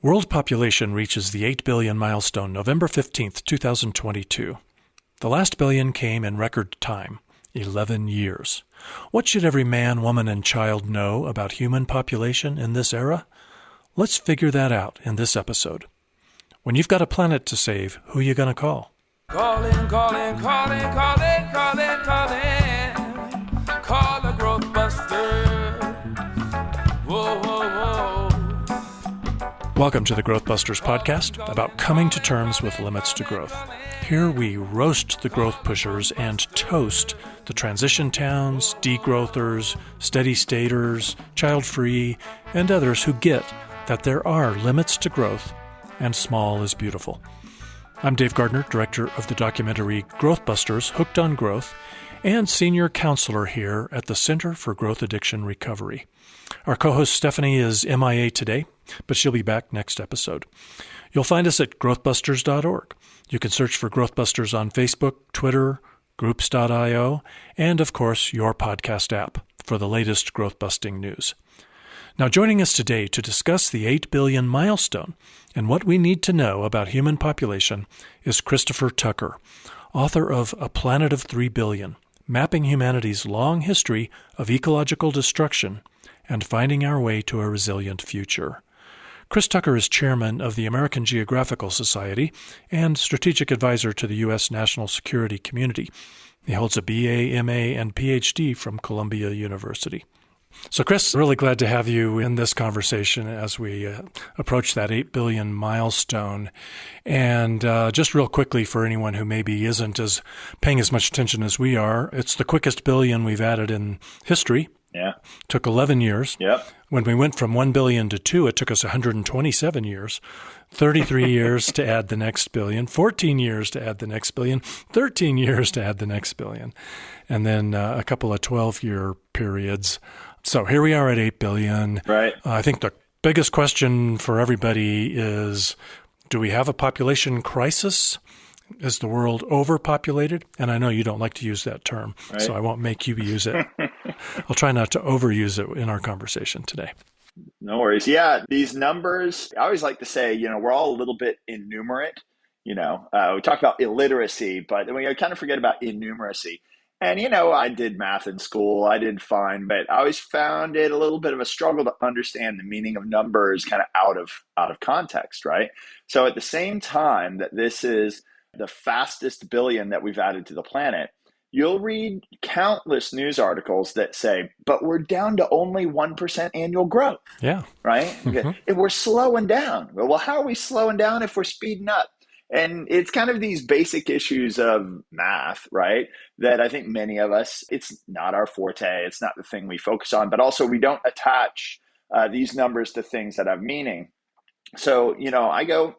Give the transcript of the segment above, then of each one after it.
World population reaches the 8 billion milestone November 15th, 2022. The last billion came in record time, 11 years. What should every man, woman, and child know about human population in this era? Let's figure that out in this episode. When you've got a planet to save, who you gonna call? Calling. Call the growth buster. Whoa. Welcome to the Growth Busters podcast, about coming to terms with limits to growth. Here we roast the growth pushers and toast the transition towns, degrowthers, steady staters, child-free, and others who get that there are limits to growth and small is beautiful. I'm Dave Gardner, director of the documentary Growth Busters, Hooked on Growth, and senior counselor here at the Center for Growth Addiction Recovery. Our co-host Stephanie is MIA today, but she'll be back next episode. You'll find us at growthbusters.org. You can search for Growthbusters on Facebook, Twitter, groups.io, and of course your podcast app for the latest growth-busting news. Now joining us today to discuss the 8 billion milestone and what we need to know about human population is Christopher Tucker, author of A Planet of 3 Billion, Mapping Humanity's Long History of Ecological Destruction and Finding Our Way to a Resilient Future. Chris Tucker is chairman of the American Geographical Society and strategic advisor to the U.S. National Security Community. He holds a BA, MA, and PhD from Columbia University. So, Chris, really glad to have you in this conversation as we approach that 8 billion milestone. And just real quickly for anyone who maybe isn't paying as much attention as we are, it's the quickest billion we've added in history. Yeah. Took 11 years. Yep. When we went from 1 billion to 2, it took us 127 years, 33 years to add the next billion, 14 years to add the next billion, 13 years to add the next billion, and then a couple of 12-year periods. So here we are at 8 billion. Right. I think the biggest question for everybody is, do we have a population crisis? Is the world overpopulated? And I know you don't like to use that term, right, so I won't make you use it. I'll try not to overuse it in our conversation today. No worries. Yeah, these numbers, I always like to say, we're all a little bit innumerate. We talk about illiteracy, but then we kind of forget about innumeracy. And, I did math in school. I did fine, but I always found it a little bit of a struggle to understand the meaning of numbers kind of out of context, right? So at the same time that this is the fastest billion that we've added to the planet, you'll read countless news articles that say, but we're down to only 1% annual growth. Yeah. Right? Mm-hmm. If we're slowing down. Well, how are we slowing down if we're speeding up? And it's kind of these basic issues of math, right? That I think many of us, it's not our forte. It's not the thing we focus on, but also we don't attach these numbers to things that have meaning. So, I go,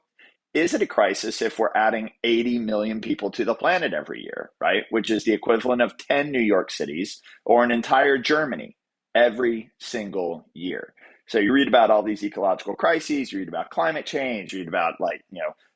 is it a crisis if we're adding 80 million people to the planet every year, right? Which is the equivalent of 10 New York cities or an entire Germany every single year. So you read about all these ecological crises, you read about climate change, you read about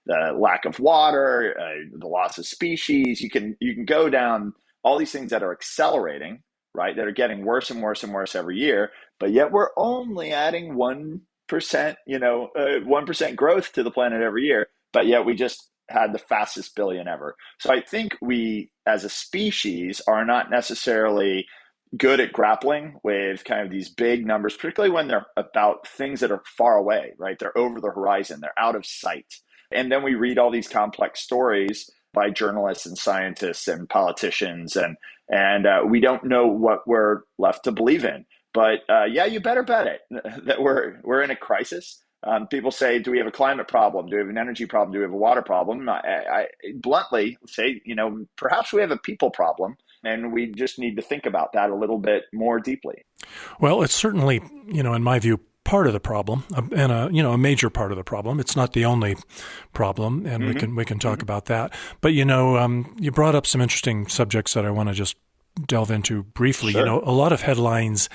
the lack of water, the loss of species. You can go down all these things that are accelerating, right? That are getting worse and worse and worse every year, but yet we're only adding 1%, 1% growth to the planet every year, but yet we just had the fastest billion ever. So I think we, as a species, are not necessarily good at grappling with kind of these big numbers, particularly when they're about things that are far away, right? They're over the horizon, they're out of sight. And then we read all these complex stories by journalists and scientists and politicians, and we don't know what we're left to believe in. But you better bet it that we're in a crisis. People say, do we have a climate problem? Do we have an energy problem? Do we have a water problem? I bluntly say, perhaps we have a people problem, and we just need to think about that a little bit more deeply. Well, it's certainly, in my view, part of the problem, and a major part of the problem. It's not the only problem, and we can talk about that. But you brought up some interesting subjects that I want to just delve into briefly. Sure. A lot of headlines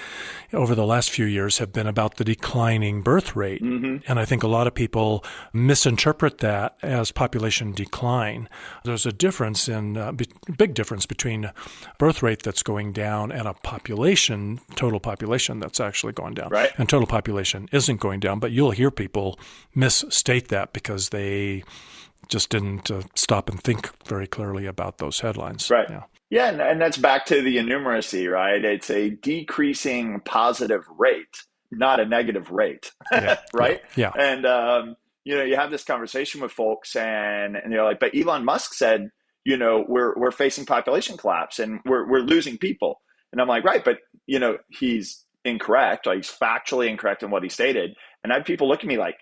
over the last few years have been about the declining birth rate. Mm-hmm. And I think a lot of people misinterpret that as population decline. There's a difference big difference between birth rate that's going down and a total population that's actually going down. Right. And total population isn't going down, but you'll hear people misstate that because they just didn't stop and think very clearly about those headlines. Right. Yeah. Yeah, and that's back to the innumeracy, right? It's a decreasing positive rate, not a negative rate, Yeah. right? Yeah. And, you have this conversation with folks and they're like, but Elon Musk said, we're facing population collapse and we're losing people. And I'm like, right, but, he's incorrect. Like, he's factually incorrect in what he stated. And I have people look at me like,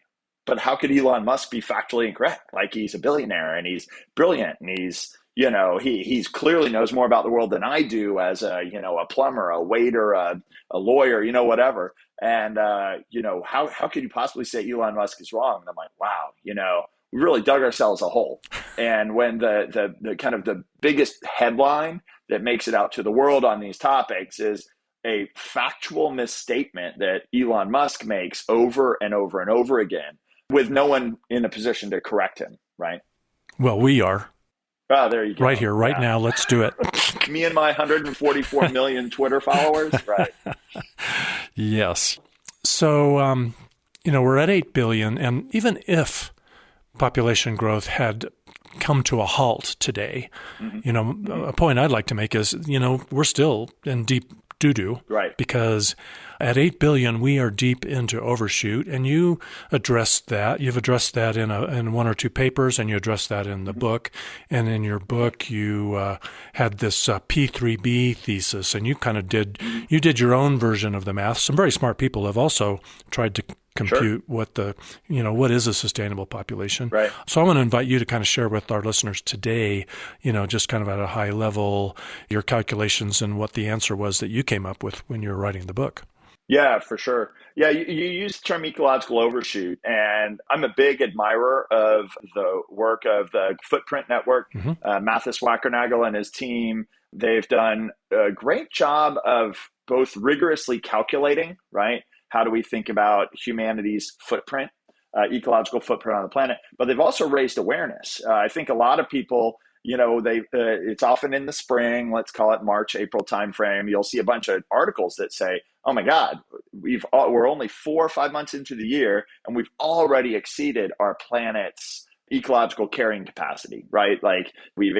but how could Elon Musk be factually incorrect? Like, he's a billionaire and he's brilliant and he's he's clearly knows more about the world than I do as a plumber, a waiter, a lawyer, whatever. And, how could you possibly say Elon Musk is wrong? And I'm like, wow, we really dug ourselves a hole. And when the kind of the biggest headline that makes it out to the world on these topics is a factual misstatement that Elon Musk makes over and over and over again with no one in a position to correct him, right? Well, we are. Oh, there you go. Right here, right now. Let's do it. Me and my 144 million Twitter followers, right? Yes. So, we're at 8 billion, and even if population growth had come to a halt today, a point I'd like to make is, we're still in deep doo-doo. Right. Because at 8 billion, we are deep into overshoot, and you addressed that. You've addressed that in one or two papers, and you addressed that in the book. And in your book, you had this P3B thesis, and you kind of did your own version of the math. Some very smart people have also tried to compute what what is a sustainable population. Right. So I want to invite you to kind of share with our listeners today, just kind of at a high level, your calculations and what the answer was that you came up with when you were writing the book. Yeah, for sure. Yeah, you use the term ecological overshoot, and I'm a big admirer of the work of the Footprint Network. Mathis Wackernagel and his team, they've done a great job of both rigorously calculating, right? How do we think about humanity's footprint, ecological footprint on the planet? But they've also raised awareness. I think a lot of people, it's often in the spring, let's call it March, April timeframe. You'll see a bunch of articles that say, oh my God, we're only 4 or 5 months into the year, and we've already exceeded our planet's ecological carrying capacity, right? Like, we've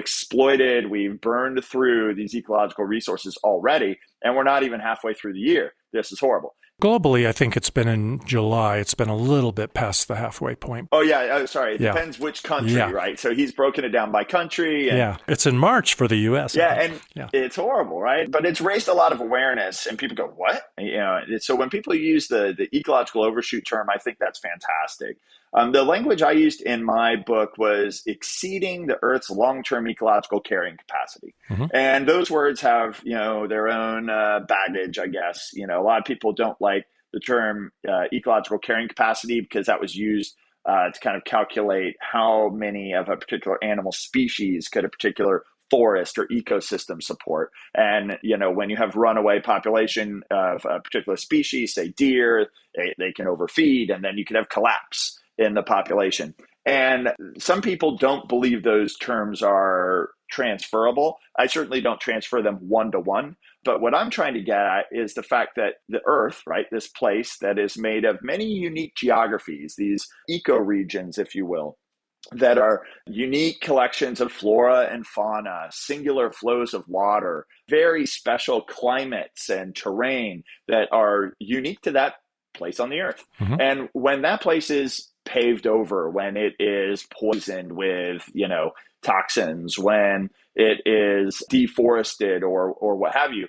burned through these ecological resources already, and we're not even halfway through the year. This is horrible. Globally, I think it's been in July. It's been a little bit past the halfway point. Oh, yeah. Sorry. It depends which country, right? So he's broken it down by country. And, it's in March for the U.S. It's horrible, right? But it's raised a lot of awareness, and people go, what? So when people use the ecological overshoot term, I think that's fantastic. The language I used in my book was exceeding the Earth's long-term ecological carrying capacity. And those words have, their own baggage, I guess. A lot of people don't like the term ecological carrying capacity because that was used to kind of calculate how many of a particular animal species could a particular forest or ecosystem support. And, when you have runaway population of a particular species, say deer, they can overfeed, and then you can have collapse in the population. And some people don't believe those terms are transferable. I certainly don't transfer them one-to-one. But what I'm trying to get at is the fact that the Earth, right, this place that is made of many unique geographies, these ecoregions, if you will, that are unique collections of flora and fauna, singular flows of water, very special climates and terrain that are unique to that place on the Earth. And when that place is paved over, when it is poisoned with, toxins, when it is deforested or what have you,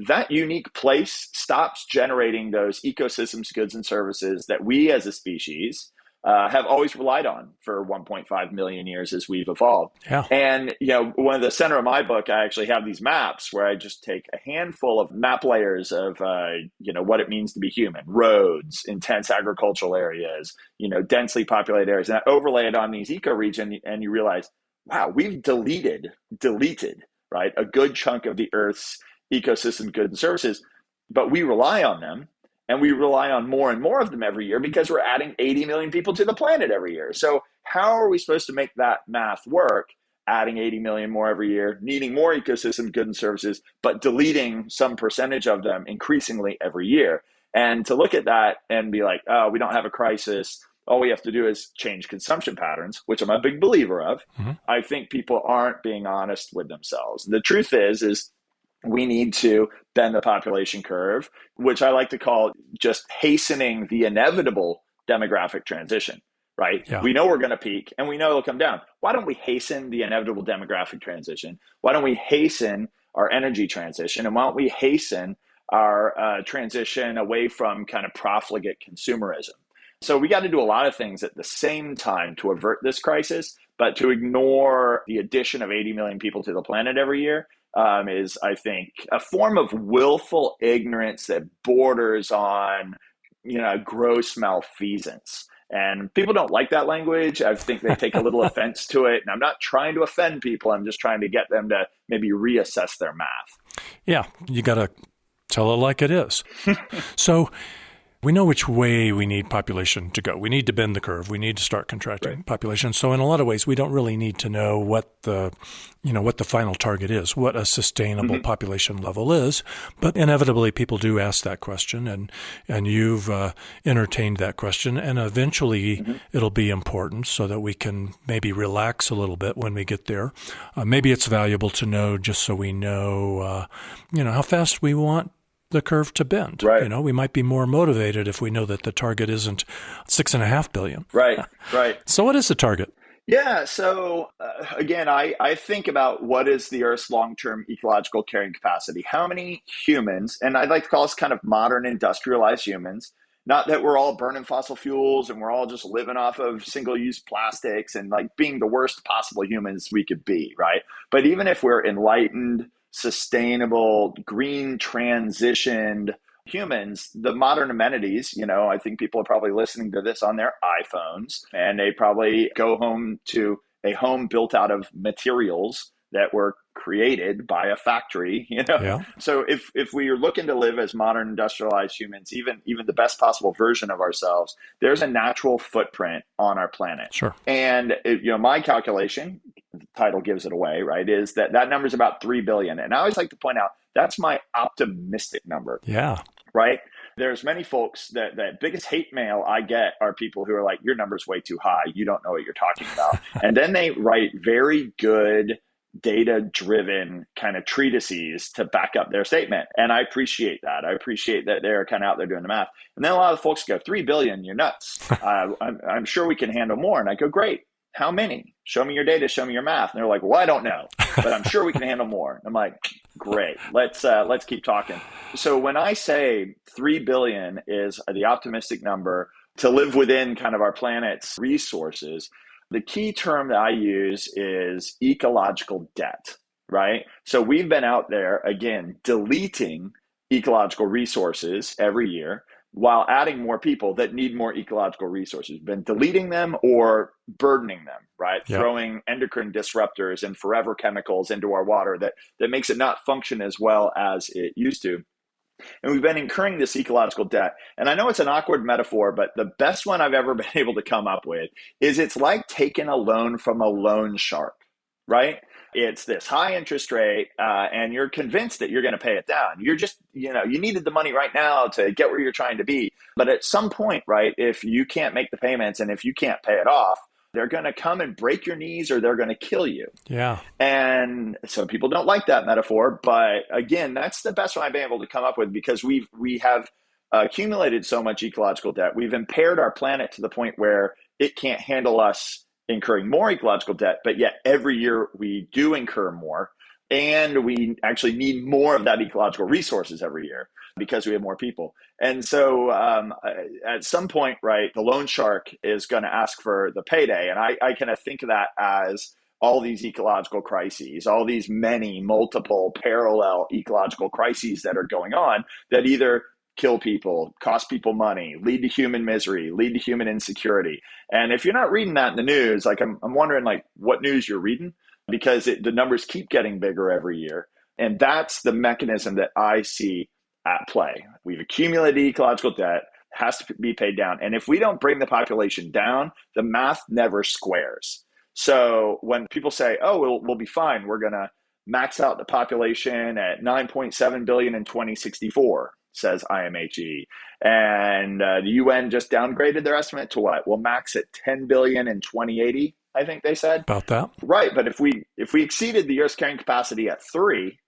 that unique place stops generating those ecosystems, goods, and services that we as a species have always relied on for 1.5 million years as we've evolved. And, one of the center of my book, I actually have these maps where I just take a handful of map layers of, what it means to be human, roads, intense agricultural areas, densely populated areas, and I overlay it on these ecoregions, and you realize, wow, we've deleted right? A good chunk of the Earth's ecosystem, goods, and services, but we rely on them. And we rely on more and more of them every year because we're adding 80 million people to the planet every year. So how are we supposed to make that math work? Adding 80 million more every year, needing more ecosystem, goods, and services, but deleting some percentage of them increasingly every year. And to look at that and be like, oh, we don't have a crisis. All we have to do is change consumption patterns, which I'm a big believer of. Mm-hmm. I think people aren't being honest with themselves. The truth is we need to bend the population curve, which I like to call just hastening the inevitable demographic transition, right? Yeah. We know we're going to peak and we know it'll come down. Why don't we hasten the inevitable demographic transition? Why don't we hasten our energy transition? And why don't we hasten our transition away from kind of profligate consumerism? So we got to do a lot of things at the same time to avert this crisis, but to ignore the addition of 80 million people to the planet every year is, I think, a form of willful ignorance that borders on, gross malfeasance. And people don't like that language. I think they take a little offense to it. And I'm not trying to offend people. I'm just trying to get them to maybe reassess their math. Yeah, you got to tell it like it is. So we know which way we need population to go. We need to bend the curve. We need to start contracting population. So in a lot of ways, we don't really need to know what the final target is, what a sustainable population level is. But inevitably, people do ask that question, and you've entertained that question. And eventually, it'll be important so that we can maybe relax a little bit when we get there. Maybe it's valuable to know just so we know, how fast we want the curve to bend. Right. We might be more motivated if we know that the target isn't 6.5 billion. Right. So what is the target? Yeah. So again, I think about what is the Earth's long-term ecological carrying capacity? How many humans, and I'd like to call us kind of modern industrialized humans, not that we're all burning fossil fuels and we're all just living off of single-use plastics and like being the worst possible humans we could be, right? But even if we're enlightened, sustainable, green transitioned humans, the modern amenities, I think people are probably listening to this on their iPhones, and they probably go home to a home built out of materials that were created by a factory, Yeah. So if we are looking to live as modern industrialized humans, even the best possible version of ourselves, there's a natural footprint on our planet. Sure. And my calculation, the title gives it away, right, is that number is about 3 billion. And I always like to point out that's my optimistic number. Yeah. Right. There's many folks that biggest hate mail I get are people who are like, your number's way too high. You don't know what you're talking about. And then they write very good data-driven kind of treatises to back up their statement. And I appreciate that. I appreciate that they're kind of out there doing the math. And then a lot of folks go, 3 billion, you're nuts. I'm sure we can handle more. And I go, great. How many? Show me your data. Show me your math. And they're like, well, I don't know, but I'm sure we can handle more. And I'm like, great. Let's keep talking. So when I say 3 billion is the optimistic number to live within kind of our planet's resources, the key term that I use is ecological debt, right? So we've been out there, again, deleting ecological resources every year while adding more people that need more ecological resources. We've been deleting them or burdening them, right? Yep. Throwing endocrine disruptors and forever chemicals into our water that makes it not function as well as it used to. And we've been incurring this ecological debt. And I know it's an awkward metaphor, but the best one I've ever been able to come up with is it's like taking a loan from a loan shark, right? It's this high interest rate, and you're convinced that you're going to pay it down. You're just, you needed the money right now to get where you're trying to be. But at some point, right, if you can't make the payments and if you can't pay it off, they're going to come and break your knees or they're going to kill you. Yeah. And so people don't like that metaphor. But again, that's the best one I've been able to come up with because we have accumulated so much ecological debt. We've impaired our planet to the point where it can't handle us incurring more ecological debt. But yet every year we do incur more. And we actually need more of that ecological resources every year because we have more people. And so at some point, right, the loan shark is going to ask for the payday. And I kind of think of that as all these ecological crises, all these multiple parallel ecological crises that are going on that either kill people, cost people money, lead to human misery, lead to human insecurity. And if you're not reading that in the news, like I'm wondering like what news you're reading. because the numbers keep getting bigger every year. And that's the mechanism that I see at play. We've accumulated ecological debt, has to be paid down. And if we don't bring the population down, the math never squares. So when people say, oh, we'll be fine, we're going to max out the population at 9.7 billion in 2064, says IMHE. And the UN just downgraded their estimate to what? We'll max at 10 billion in 2080, I think they said. About that. Right. But if we exceeded the Earth's carrying capacity at 3,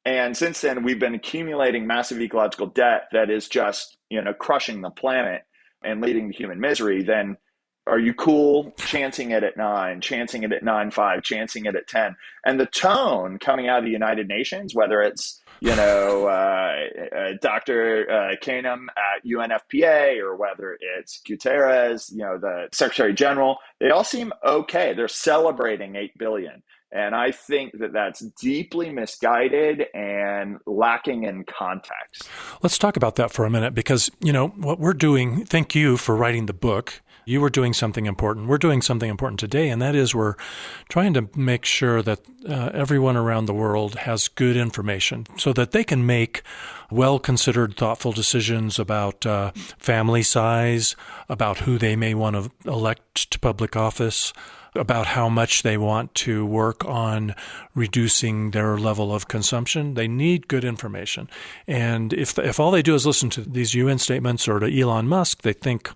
and since then we've been accumulating massive ecological debt that is just, crushing the planet and leading to human misery, then are you cool chancing it at 9, chancing it at 9.5, chancing it at 10? And the tone coming out of the United Nations, whether it's, Dr. Kanem at UNFPA, or whether it's Guterres, the Secretary General, they all seem okay. They're celebrating 8 billion. And I think that that's deeply misguided and lacking in context. Let's talk about that for a minute, because, what we're doing, thank you for writing the book. You were doing something important. We're doing something important today, and that is we're trying to make sure that everyone around the world has good information so that they can make well-considered, thoughtful decisions about family size, about who they may want to elect to public office, about how much they want to work on reducing their level of consumption. They need good information. And if all they do is listen to these UN statements or to Elon Musk, they think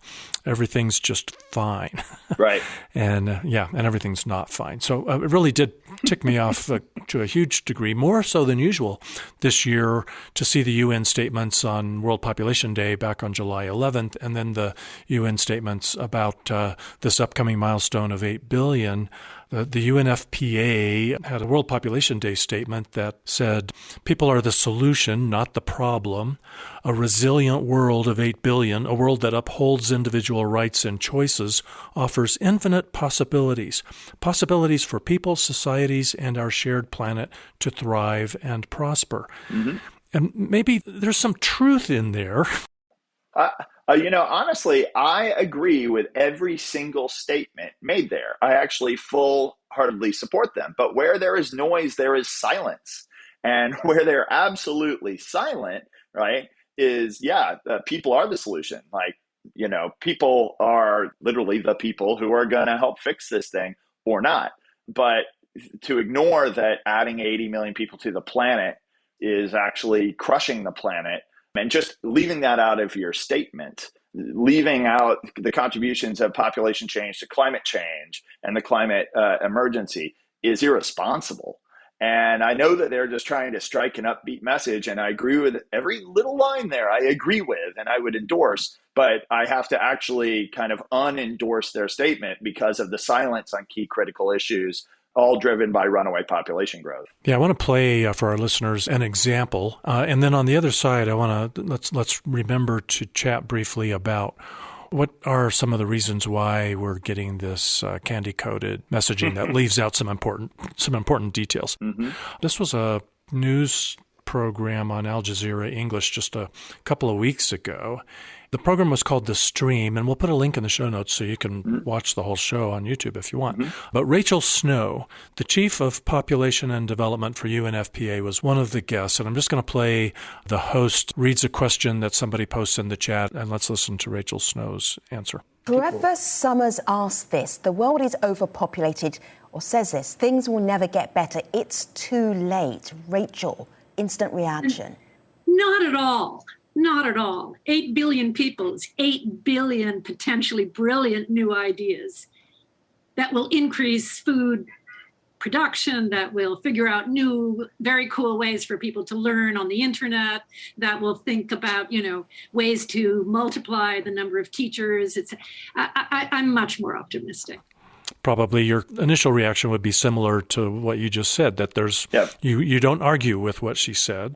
everything's just fine. Right. and everything's not fine. So it really did tick me off to a huge degree, more so than usual this year, to see the UN statements on World Population Day back on July 11th, and then the UN statements about this upcoming milestone of 8 billion. The UNFPA had a World Population Day statement that said, people are the solution, not the problem. A resilient world of 8 billion, a world that upholds individual rights and choices, offers infinite possibilities. Possibilities for people, societies, and our shared planet to thrive and prosper. Mm-hmm. And maybe there's some truth in there. Honestly, I agree with every single statement made there. I actually full-heartedly support them. But where there is noise, there is silence. And where they're absolutely silent, right, is, people are the solution. People are literally the people who are going to help fix this thing or not. But to ignore that adding 80 million people to the planet is actually crushing the planet, and just leaving that out of your statement, leaving out the contributions of population change to climate change and the climate emergency, is irresponsible. And I know that they're just trying to strike an upbeat message, and I agree with every little line there. I agree with, and I would endorse, but I have to actually kind of unendorse their statement because of the silence on key critical issues, all driven by runaway population growth. Yeah, I want to play for our listeners an example, and then on the other side, I want to let's remember to chat briefly about what are some of the reasons why we're getting this candy-coated messaging that leaves out some important details. Mm-hmm. This was a news program on Al Jazeera English just a couple of weeks ago. The program was called The Stream, and we'll put a link in the show notes so you can watch the whole show on YouTube if you want. Mm-hmm. But Rachel Snow, the Chief of Population and Development for UNFPA, was one of the guests. And I'm just going to play the host reads a question that somebody posts in the chat, and let's listen to Rachel Snow's answer. Trevor Summers asked this. The world is overpopulated, or says this. Things will never get better. It's too late. Rachel, instant reaction. Not at all. Not at all. 8 billion people is 8 billion potentially brilliant new ideas that will increase food production, that will figure out new, very cool ways for people to learn on the internet, that will think about, ways to multiply the number of teachers. I'm much more optimistic. Probably your initial reaction would be similar to what you just said, that you don't argue with what she said.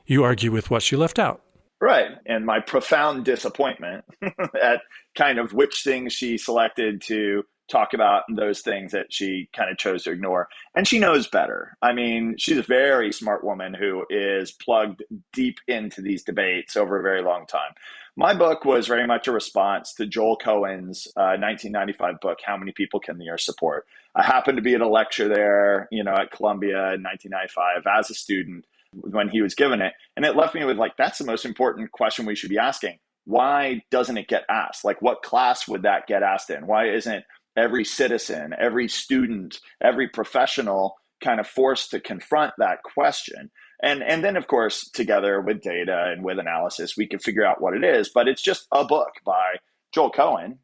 You argue with what she left out. Right. And my profound disappointment at kind of which things she selected to talk about those things that she kind of chose to ignore. And she knows better. I mean, she's a very smart woman who is plugged deep into these debates over a very long time. My book was very much a response to Joel Cohen's 1995 book, How Many People Can the Earth Support? I happened to be at a lecture there, at Columbia in 1995 as a student when he was given it. And it left me with that's the most important question we should be asking. Why doesn't it get asked? What class would that get asked in? Why isn't every citizen, every student, every professional kind of forced to confront that question? And then, of course, together with data and with analysis, we can figure out what it is. But it's just a book by Joel Cohen,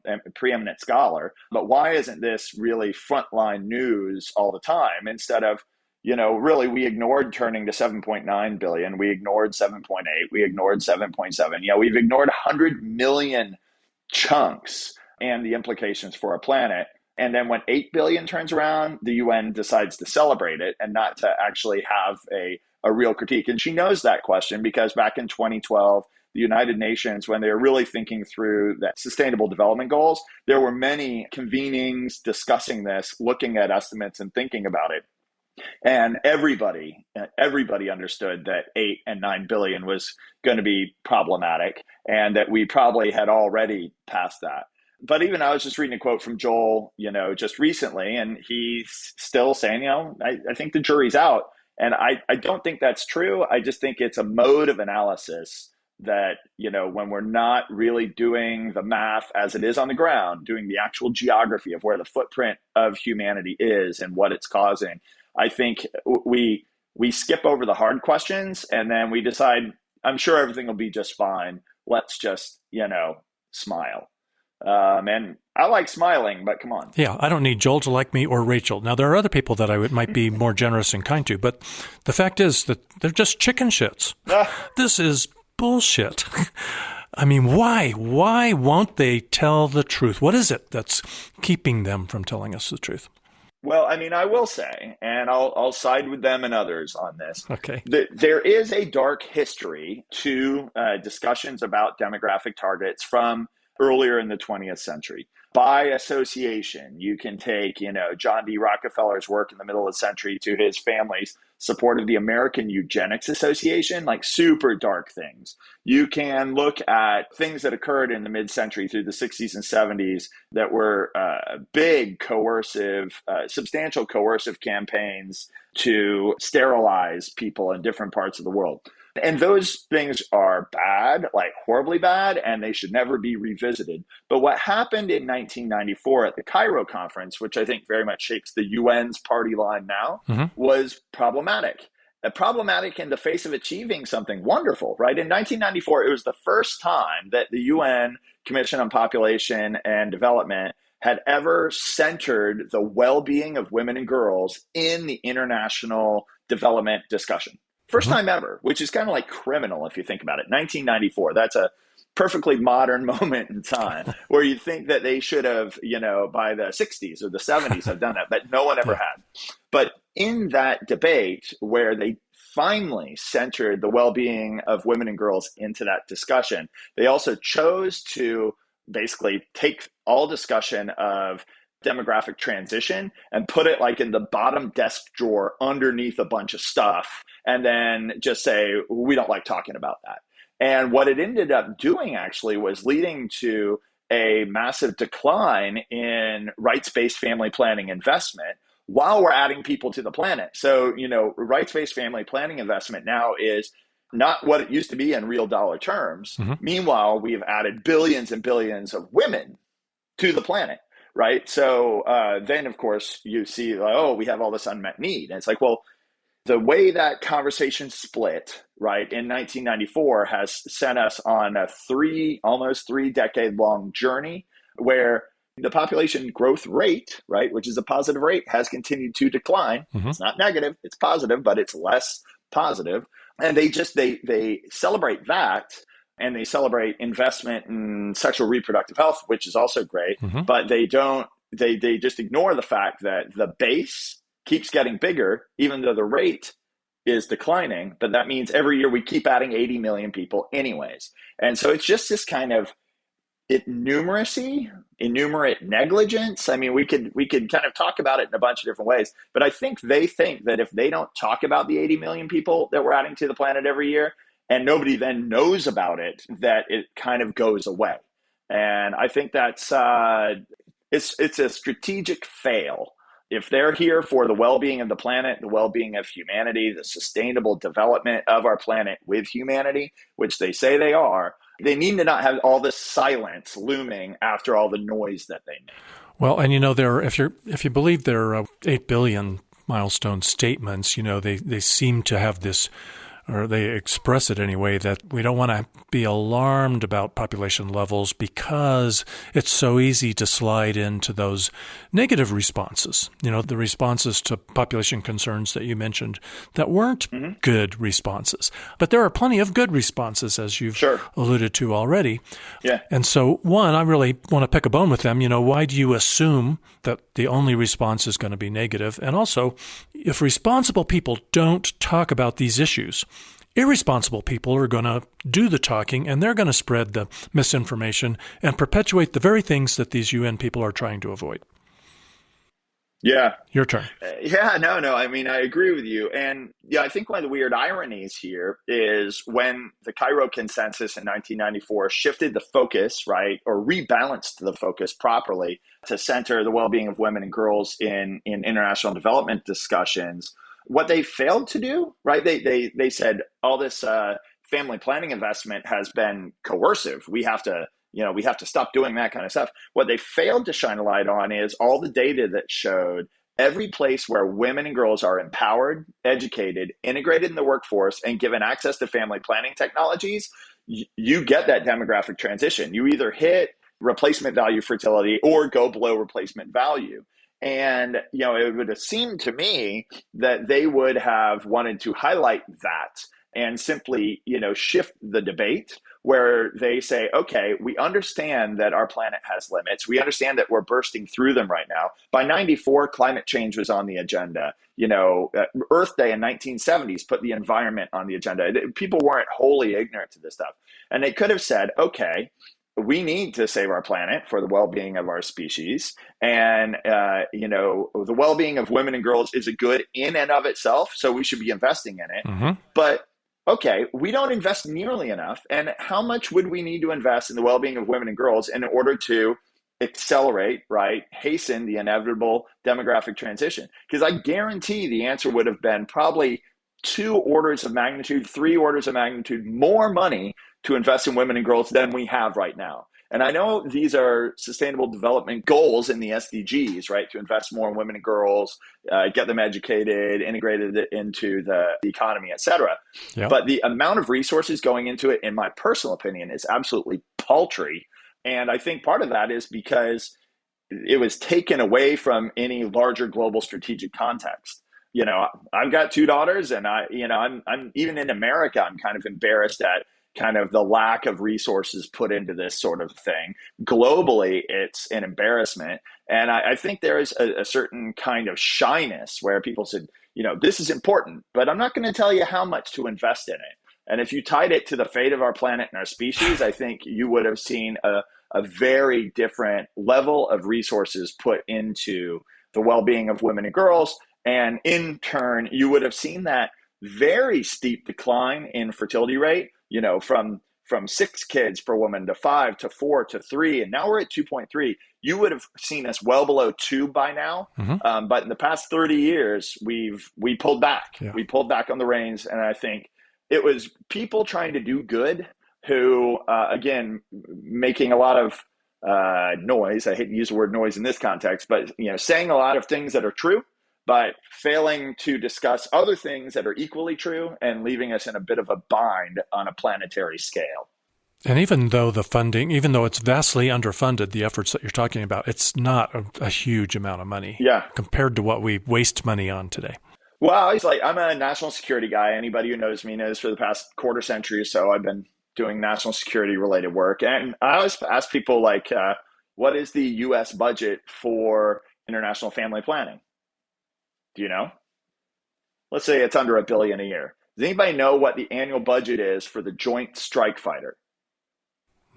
a preeminent scholar. But why isn't this really frontline news all the time instead of, really we ignored turning to 7.9 billion. We ignored 7.8. We ignored 7.7. We've ignored 100 million chunks and the implications for our planet. And then when 8 billion turns around, the UN decides to celebrate it and not to actually have a real critique. And she knows that question because back in 2012, the United Nations, when they were really thinking through the Sustainable Development Goals, there were many convenings discussing this, looking at estimates and thinking about it. And everybody understood that 8 and 9 billion was going to be problematic and that we probably had already passed that. But even I was just reading a quote from Joel, just recently, and he's still saying, I think the jury's out. And I don't think that's true. I just think it's a mode of analysis that, when we're not really doing the math as it is on the ground, doing the actual geography of where the footprint of humanity is and what it's causing, I think we skip over the hard questions and then we decide, I'm sure everything will be just fine. Let's just, smile. And I like smiling, but come on. Yeah, I don't need Joel to like me or Rachel. Now, there are other people that I might be more generous and kind to, but the fact is that they're just chicken shits. This is bullshit. I mean, why? Why won't they tell the truth? What is it that's keeping them from telling us the truth? Well, I mean, I will say, and I'll side with them and others on this. Okay. There is a dark history to discussions about demographic targets from earlier in the 20th century. By association, you can take, John D. Rockefeller's work in the middle of the century to his family's support of the American Eugenics Association, super dark things. You can look at things that occurred in the mid-century through the 60s and 70s that were big coercive, substantial coercive campaigns to sterilize people in different parts of the world. And those things are bad, horribly bad, and they should never be revisited. But what happened in 1994 at the Cairo conference, which I think very much shakes the UN's party line now, was problematic. Problematic in the face of achieving something wonderful, right? In 1994, it was the first time that the UN Commission on Population and Development had ever centered the well-being of women and girls in the international development discussion. First time ever, which is kind of criminal if you think about it. 1994, that's a perfectly modern moment in time where you'd think that they should have, by the 60s or the 70s have done that, but no one ever had. But in that debate where they finally centered the well-being of women and girls into that discussion, they also chose to basically take all discussion of demographic transition and put it in the bottom desk drawer underneath a bunch of stuff and then just say, we don't like talking about that. And what it ended up doing actually was leading to a massive decline in rights-based family planning investment while we're adding people to the planet. So, rights-based family planning investment now is not what it used to be in real dollar terms. Meanwhile, we've added billions and billions of women to the planet. Right. So then, of course, you see, we have all this unmet need. And it's the way that conversation split, right, in 1994 has sent us on a almost 3 decade long journey where the population growth rate, right, which is a positive rate, has continued to decline. It's not negative, it's positive, but it's less positive. And they celebrate that. And they celebrate investment in sexual reproductive health, which is also great. But they just ignore the fact that the base keeps getting bigger, even though the rate is declining. But that means every year we keep adding 80 million people anyways. And so it's just this kind of innumerate negligence. I mean, we could kind of talk about it in a bunch of different ways, but I think they think that if they don't talk about the 80 million people that we're adding to the planet every year, and nobody then knows about it, that it kind of goes away. And I think that's it's a strategic fail. If they're here for the well-being of the planet, the well-being of humanity, the sustainable development of our planet with humanity, which they say they are, they need to not have all this silence looming after all the noise that they make. Well, and if you believe their 8 billion milestone statements, they seem to have this, or they express it anyway, that we don't want to be alarmed about population levels because it's so easy to slide into those negative responses. The responses to population concerns that you mentioned that weren't good responses. But there are plenty of good responses, as you've alluded to already. Yeah. And so, one, I really want to pick a bone with them. Why do you assume that the only response is going to be negative? And also, if responsible people don't talk about these issues, irresponsible people are going to do the talking, and they're going to spread the misinformation and perpetuate the very things that these UN people are trying to avoid. Yeah. Your turn. No. I mean, I agree with you. And I think one of the weird ironies here is when the Cairo Consensus in 1994 shifted the focus, right, or rebalanced the focus properly to center the well-being of women and girls in international development discussions. What they failed to do, right? They said all this family planning investment has been coercive. We have to stop doing that kind of stuff. What they failed to shine a light on is all the data that showed every place where women and girls are empowered, educated, integrated in the workforce, and given access to family planning technologies, you get that demographic transition. You either hit replacement value fertility or go below replacement value. And, it would have seemed to me that they would have wanted to highlight that and simply, shift the debate where they say, okay, we understand that our planet has limits. We understand that we're bursting through them right now. By 94, climate change was on the agenda. Earth Day in 1970s put the environment on the agenda. People weren't wholly ignorant to this stuff. And they could have said, okay, we need to save our planet for the well-being of our species. And, the well-being of women and girls is a good in and of itself. So we should be investing in it. Mm-hmm. But, okay, we don't invest nearly enough. And how much would we need to invest in the well-being of women and girls in order to accelerate, right, hasten the inevitable demographic transition? Because I guarantee the answer would have been probably 2 orders of magnitude, 3 orders of magnitude more money to invest in women and girls than we have right now. And I know these are sustainable development goals in the SDGs, right? To invest more in women and girls, get them educated, integrated into the economy, et cetera. Yep. But the amount of resources going into it, in my personal opinion, is absolutely paltry. And I think part of that is because it was taken away from any larger global strategic context. I've got 2 daughters, and I'm even in America, I'm kind of embarrassed at kind of the lack of resources put into this sort of thing. Globally, it's an embarrassment. And I think there is a certain kind of shyness where people said, this is important, but I'm not going to tell you how much to invest in it. And if you tied it to the fate of our planet and our species, I think you would have seen a very different level of resources put into the well-being of women and girls. And in turn, you would have seen that very steep decline in fertility rate, from 6 kids per woman to 5 to 4 to 3. And now we're at 2.3. You would have seen us well below 2 by now. Mm-hmm. But in the past 30 years, we pulled back. Yeah. We pulled back on the reins. And I think it was people trying to do good who, again, making a lot of noise. I hate to use the word noise in this context, but saying a lot of things that are true, but failing to discuss other things that are equally true and leaving us in a bit of a bind on a planetary scale. And even though the funding, even though it's vastly underfunded, the efforts that you're talking about, it's not a huge amount of money compared to what we waste money on today. Well, I'm a national security guy. Anybody who knows me knows for the past quarter century or so, I've been doing national security related work. And I always ask people what is the U.S. budget for international family planning? Do you know? Let's say it's under $1 billion a year. Does anybody know what the annual budget is for the Joint Strike Fighter?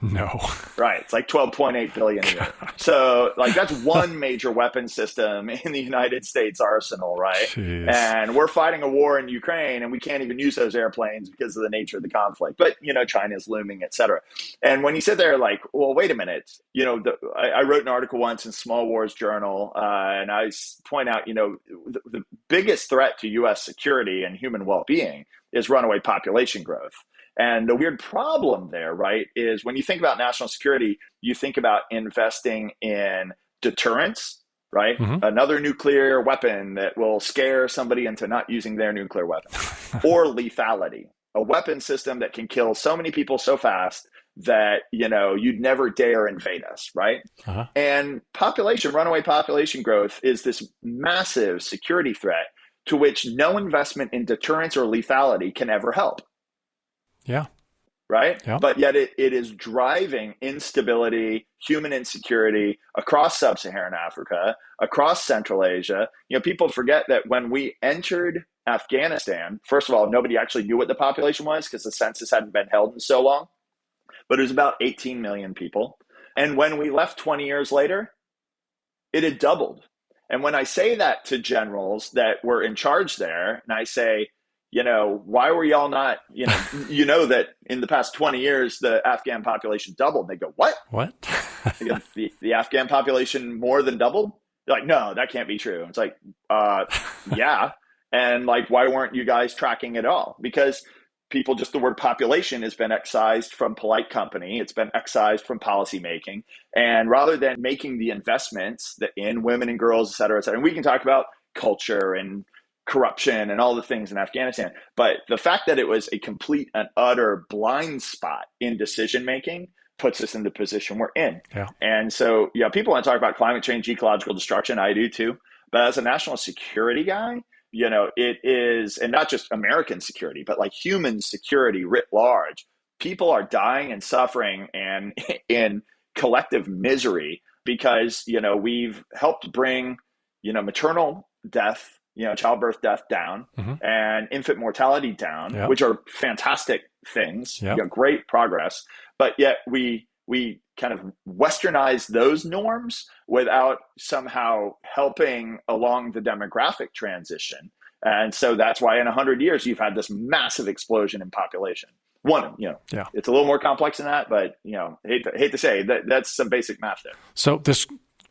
No. Right. It's like 12.8 billion a year. So like that's one major weapon system in the United States arsenal, right? Jeez. And we're fighting a war in Ukraine and we can't even use those airplanes because of the nature of the conflict. But, China's looming, et cetera. And when you sit there like, well, wait a minute, I wrote an article once in Small Wars Journal and I point out, the biggest threat to U.S. security and human well-being is runaway population growth. And the weird problem there, right, is when you think about national security, you think about investing in deterrence, right? Mm-hmm. Another nuclear weapon that will scare somebody into not using their nuclear weapon. Or lethality, a weapon system that can kill so many people so fast that, you'd never dare invade us, right? Uh-huh. And runaway population growth is this massive security threat to which no investment in deterrence or lethality can ever help. Yeah. Right? Yeah. But yet it is driving instability, human insecurity across sub-Saharan Africa, across Central Asia. People forget that when we entered Afghanistan, first of all, nobody actually knew what the population was because the census hadn't been held in so long, but it was about 18 million people. And when we left 20 years later, it had doubled. And when I say that to generals that were in charge there, and I say, why were y'all not, that in the past 20 years, the Afghan population doubled. They go, what? What? the Afghan population more than doubled? They're like, no, that can't be true. It's like, yeah. And like, why weren't you guys tracking it all? Because the word population has been excised from polite company. It's been excised from policymaking. And rather than making the investments in women and girls, et cetera, and we can talk about culture and corruption and all the things in Afghanistan. But the fact that it was a complete and utter blind spot in decision-making puts us in the position we're in. Yeah. And so, people want to talk about climate change, ecological destruction. I do too. But as a national security guy, it is, and not just American security, but like human security writ large. People are dying and suffering and in collective misery because, we've helped bring, maternal death, childbirth death down, mm-hmm. and infant mortality down, yep. which are fantastic things, yep. Great progress. But yet we kind of westernize those norms without somehow helping along the demographic transition. And so that's why in 100 years, you've had this massive explosion in population. It's a little more complex than that, but, hate to say that's some basic math there. So this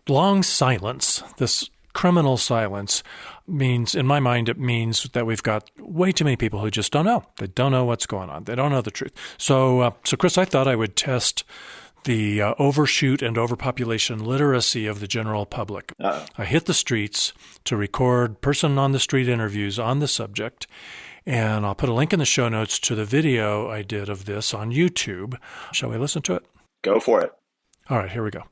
long silence, this criminal silence means, in my mind, it means that we've got way too many people who just don't know. They don't know what's going on. They don't know the truth. So Chris, I thought I would test the overshoot and overpopulation literacy of the general public. Uh-oh. I hit the streets to record person-on-the-street interviews on the subject, and I'll put a link in the show notes to the video I did of this on YouTube. Shall we listen to it? Go for it. All right, here we go.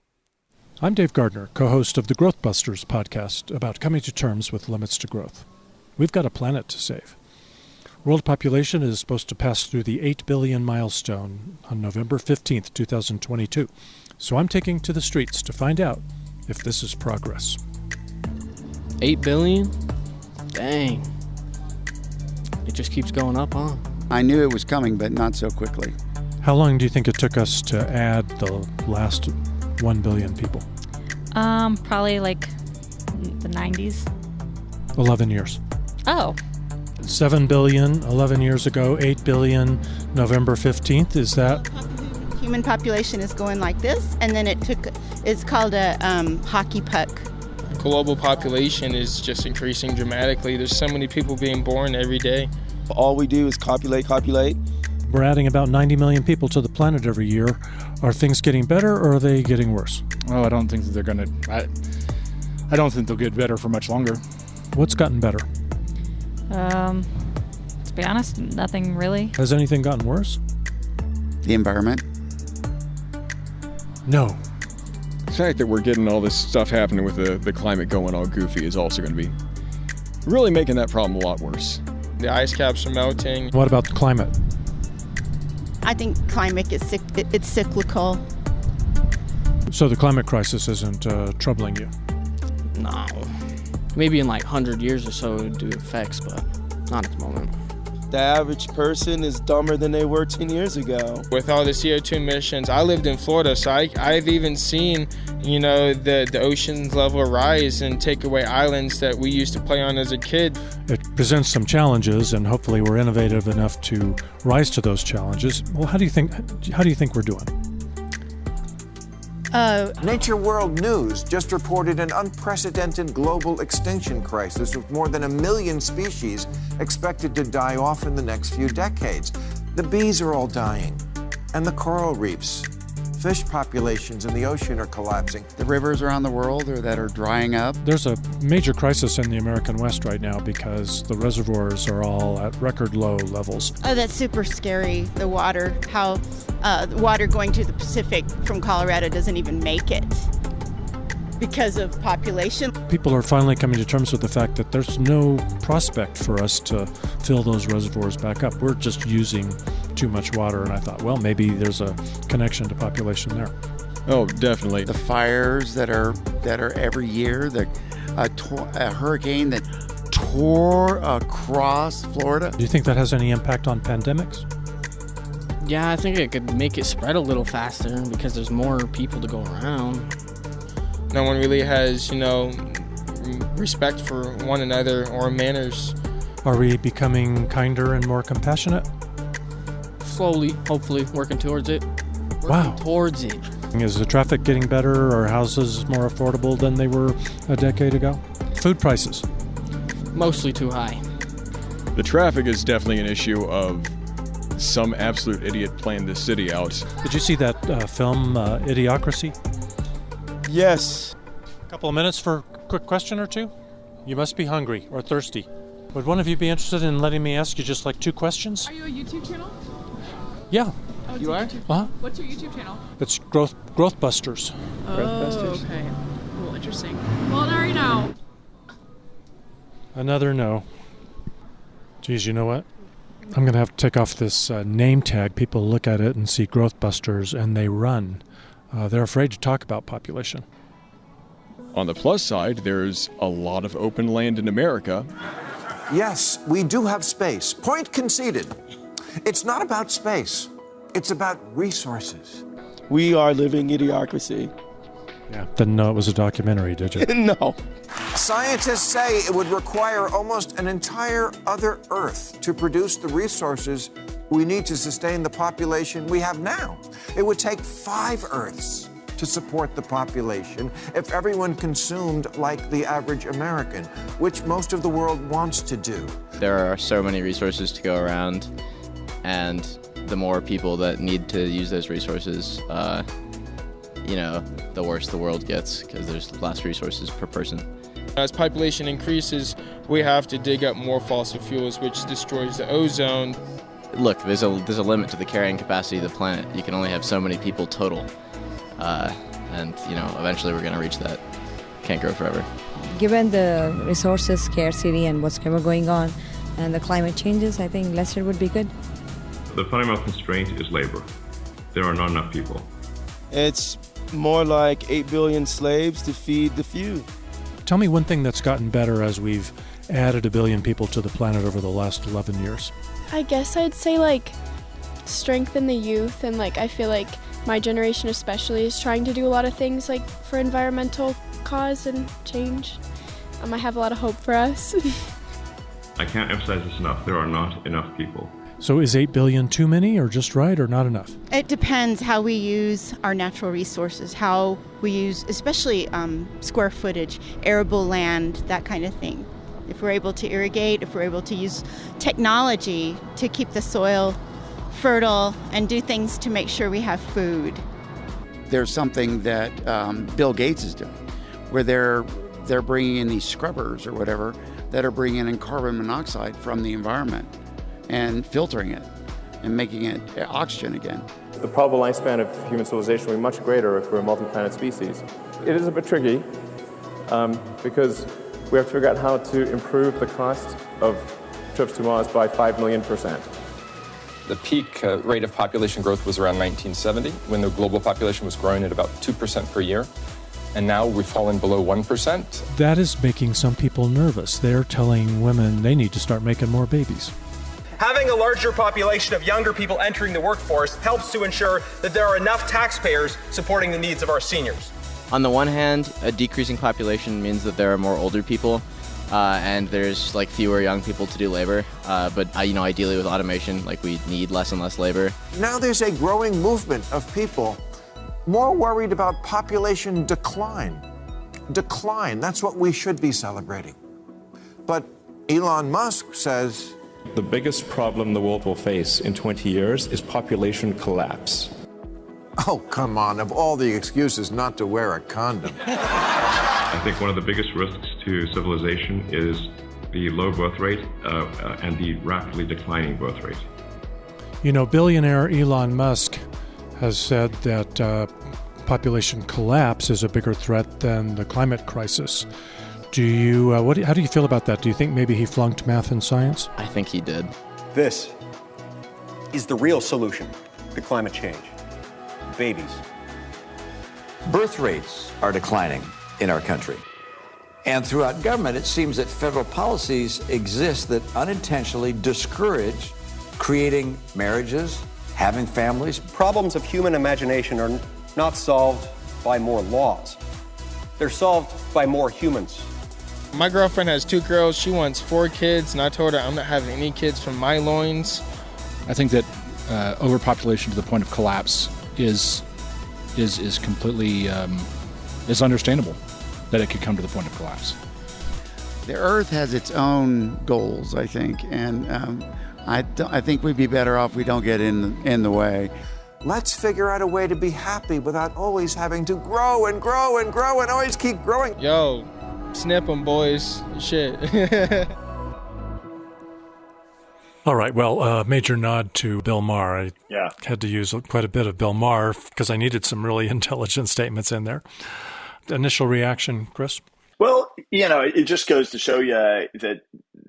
I'm Dave Gardner, co-host of the Growth Busters podcast about coming to terms with limits to growth. We've got a planet to save. World population is supposed to pass through the 8 billion milestone on November 15th, 2022. So I'm taking to the streets to find out if this is progress. 8 billion? Dang. It just keeps going up, huh? I knew it was coming, but not so quickly. How long do you think it took us to add the last 1 billion people? Probably like the 90s. 11 years. Oh. 7 billion 11 years ago, 8 billion November 15th. Is that? Human population is going like this, and then it's called a hockey puck. Global population is just increasing dramatically. There's so many people being born every day. All we do is copulate. We're adding about 90 million people to the planet every year. Are things getting better or are they getting worse? Well, I don't think that they're going to... I don't think they'll get better for much longer. What's gotten better? To be honest, nothing really. Has anything gotten worse? The environment? No. The fact that we're getting all this stuff happening with the climate going all goofy is also going to be really making that problem a lot worse. The ice caps are melting. What about the climate? I think climate is it's cyclical. So the climate crisis isn't troubling you? No. Maybe in like 100 years or so it would do effects, but not at the moment. The average person is dumber than they were 10 years ago. With all the CO2 emissions, I lived in Florida, so I've even seen, the ocean's level rise and take away islands that we used to play on as a kid. It presents some challenges, and hopefully we're innovative enough to rise to those challenges. Well, how do you think we're doing? Nature World News just reported an unprecedented global extinction crisis with more than 1 million species expected to die off in the next few decades. The bees are all dying, and the coral reefs. Fish populations in the ocean are collapsing. The rivers around the world that are drying up. There's a major crisis in the American West right now because the reservoirs are all at record low levels. Oh, that's super scary. The water, how the water going to the Pacific from Colorado doesn't even make it because of population. People are finally coming to terms with the fact that there's no prospect for us to fill those reservoirs back up. We're just using too much water, and I thought, well, maybe there's a connection to population there. Oh, definitely. The fires that are every year, a hurricane that tore across Florida. Do you think that has any impact on pandemics? Yeah, I think it could make it spread a little faster because there's more people to go around. No one really has, respect for one another or manners. Are we becoming kinder and more compassionate? Slowly, hopefully, working towards it. Wow. Towards it. Is the traffic getting better? Are houses more affordable than they were a decade ago? Food prices? Mostly too high. The traffic is definitely an issue of some absolute idiot planned this city out. Did you see that film, Idiocracy? Yes. A couple of minutes for a quick question or two? You must be hungry or thirsty. Would one of you be interested in letting me ask you just like 2 questions? Are you a YouTube channel? Yeah. Oh, you are? Uh-huh. What's your YouTube channel? It's Growth Busters. Okay. Cool, interesting. Well, I already know. Another no. Geez, you know what? I'm going to have to take off this name tag. People look at it and see Growth Busters and they run. They're afraid to talk about population. On the plus side, there's a lot of open land in America. Yes, we do have space. Point conceded. It's not about space. It's about resources. We are living idiocracy. Yeah, didn't know it was a documentary, did you? No. Scientists say it would require almost an entire other Earth to produce the resources we need to sustain the population we have now. It would take 5 Earths to support the population if everyone consumed like the average American, which most of the world wants to do. There are so many resources to go around, and the more people that need to use those resources, the worse the world gets because there's less resources per person. As population increases, we have to dig up more fossil fuels, which destroys the ozone. Look, there's a limit to the carrying capacity of the planet. You can only have so many people total. And eventually we're going to reach that. Can't grow forever. Given the resources scarcity and what's ever going on and the climate changes, I think lesser would be good. The fundamental constraint is labor. There are not enough people. It's more like 8 billion slaves to feed the few. Tell me one thing that's gotten better as we've added 1 billion people to the planet over the last 11 years. I guess I'd say strengthen the youth, and I feel like my generation especially is trying to do a lot of things for environmental cause and change. I have a lot of hope for us. I can't emphasize this enough. There are not enough people. So is 8 billion too many or just right or not enough? It depends how we use our natural resources, how we use especially square footage, arable land, that kind of thing. If we're able to irrigate, if we're able to use technology to keep the soil fertile and do things to make sure we have food. There's something that Bill Gates is doing, where they're bringing in these scrubbers or whatever that are bringing in carbon monoxide from the environment and filtering it and making it oxygen again. The probable lifespan of human civilization will be much greater if we're a multi-planet species. It is a bit tricky because we have to figure out how to improve the cost of trips to Mars by 5 million%. The peak rate of population growth was around 1970, when the global population was growing at about 2% per year. And now we've fallen below 1%. That is making some people nervous. They're telling women they need to start making more babies. Having a larger population of younger people entering the workforce helps to ensure that there are enough taxpayers supporting the needs of our seniors. On the one hand, a decreasing population means that there are more older people, and there's like fewer young people to do labor. But ideally with automation, like we need less and less labor. Now there's a growing movement of people more worried about population decline. Decline, that's what we should be celebrating. But Elon Musk says the biggest problem the world will face in 20 years is population collapse. Oh, come on, of all the excuses not to wear a condom. I think one of the biggest risks to civilization is the low birth rate and the rapidly declining birth rate. Billionaire Elon Musk has said that population collapse is a bigger threat than the climate crisis. Do you? How do you feel about that? Do you think maybe he flunked math and science? I think he did. This is the real solution to climate change. Babies. Birth rates are declining in our country. And throughout government, it seems that federal policies exist that unintentionally discourage creating marriages, having families. Problems of human imagination are not solved by more laws. They're solved by more humans. My girlfriend has 2 girls. She wants 4 kids, and I told her I'm not having any kids from my loins. I think that overpopulation to the point of collapse is completely is understandable that it could come to the point of collapse. The Earth has its own goals, I think, and I think we'd be better off we don't get in the way. Let's figure out a way to be happy without always having to grow and grow and grow and always keep growing. Yo, snip them, boys. Shit. All right. Well, major nod to Bill Maher. I had to use quite a bit of Bill Maher because I needed some really intelligent statements in there. Initial reaction, Chris? Well, it just goes to show you that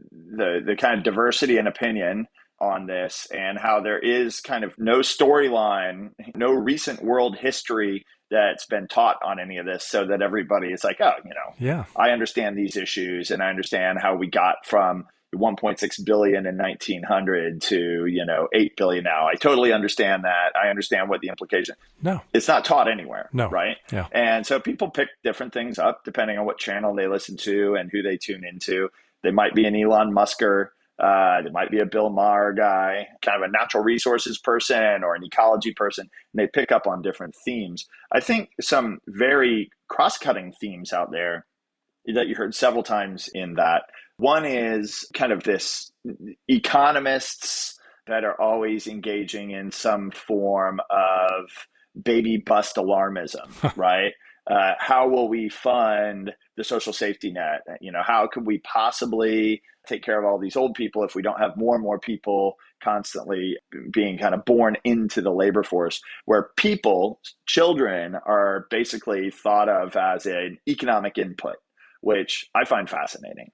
the kind of diversity in opinion on this and how there is kind of no storyline, no recent world history that's been taught on any of this, so that everybody is like, I understand these issues and I understand how we got from 1.6 billion in 1900 to 8 billion now. I totally understand that. I understand what the implication. No, it's not taught anywhere. No, right? Yeah. And so people pick different things up depending on what channel they listen to and who they tune into. They might be an Elon Musker. There might be a Bill Maher guy, kind of a natural resources person or an ecology person, and they pick up on different themes. I think some very cross-cutting themes out there that you heard several times in that. One is kind of this economists that are always engaging in some form of baby bust alarmism, right? How will we fund the social safety net? How could we possibly take care of all these old people if we don't have more and more people constantly being kind of born into the labor force, where children are basically thought of as an economic input, which I find fascinating.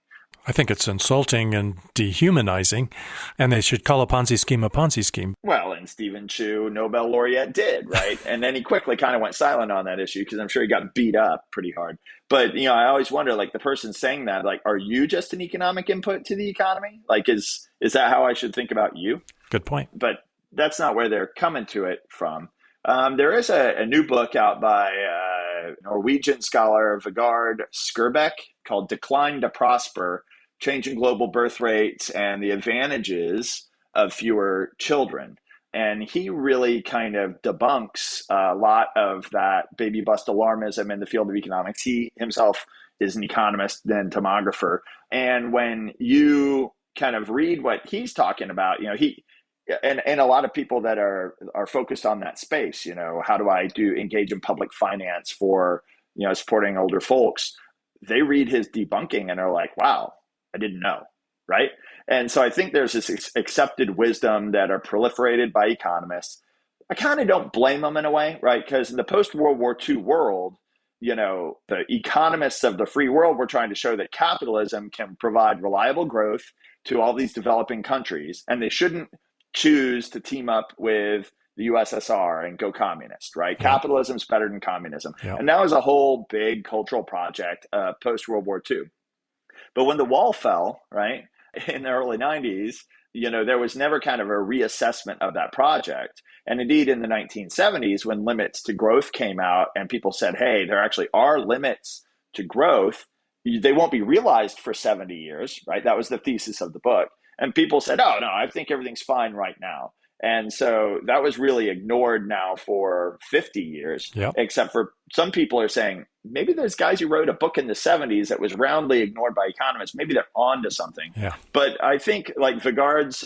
I think it's insulting and dehumanizing, and they should call a Ponzi scheme a Ponzi scheme. Well, and Stephen Chu, Nobel laureate, did, right? And then he quickly kind of went silent on that issue because I'm sure he got beat up pretty hard. But, I always wonder, like, the person saying that, like, are you just an economic input to the economy? Like, is that how I should think about you? Good point. But that's not where they're coming to it from. There is a new book out by Norwegian scholar Vegard Skirbeck called Decline to Prosper: Changing Global Birth Rates and the Advantages of Fewer Children. And he really kind of debunks a lot of that baby bust alarmism in the field of economics. He himself is an economist and tomographer. And when you kind of read what he's talking about, he and a lot of people that are focused on that space, how do I engage in public finance for, supporting older folks? They read his debunking and are like, wow, I didn't know, right? And so I think there's this accepted wisdom that are proliferated by economists. I kind of don't blame them in a way, right? Because in the post-World War II world, the economists of the free world were trying to show that capitalism can provide reliable growth to all these developing countries, and they shouldn't choose to team up with the USSR and go communist, right? Yeah. Capitalism's better than communism. Yeah. And that was a whole big cultural project post-World War II. But when the wall fell, right, in the early 90s, there was never kind of a reassessment of that project. And indeed, in the 1970s, when limits to growth came out and people said, hey, there actually are limits to growth, they won't be realized for 70 years, right? That was the thesis of the book. And people said, oh, no, I think everything's fine right now. And so that was really ignored now for 50 years, except for some people are saying, maybe those guys who wrote a book in the 70s that was roundly ignored by economists, maybe they're on to something. Yeah. But I think like Vigard's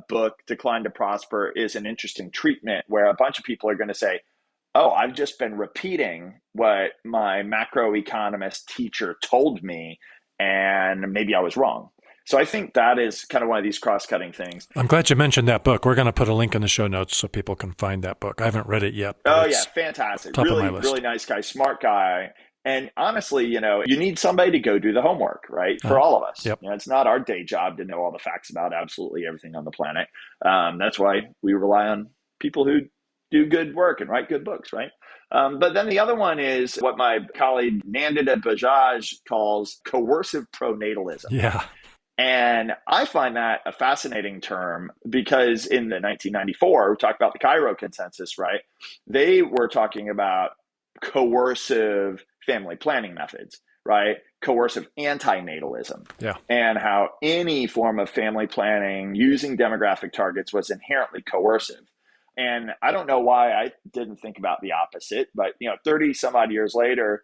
book, Decline to Prosper, is an interesting treatment where a bunch of people are going to say, oh, I've just been repeating what my macroeconomist teacher told me, and maybe I was wrong. So I think that is kind of one of these cross-cutting things. I'm glad you mentioned that book. We're going to put a link in the show notes so people can find that book. I haven't read it yet. Oh, yeah, fantastic. Top really, of my list. really nice guy, smart guy. And honestly, you need somebody to go do the homework, right? For all of us. Yep. It's not our day job to know all the facts about absolutely everything on the planet. That's why we rely on people who do good work and write good books, right? But then the other one is what my colleague Nandita Bajaj calls coercive pronatalism. Yeah. And I find that a fascinating term because in the 1994, we talked about the Cairo Consensus, right? They were talking about coercive family planning methods, right? Coercive antinatalism. Yeah. And how any form of family planning using demographic targets was inherently coercive. And I don't know why I didn't think about the opposite, but 30 some odd years later,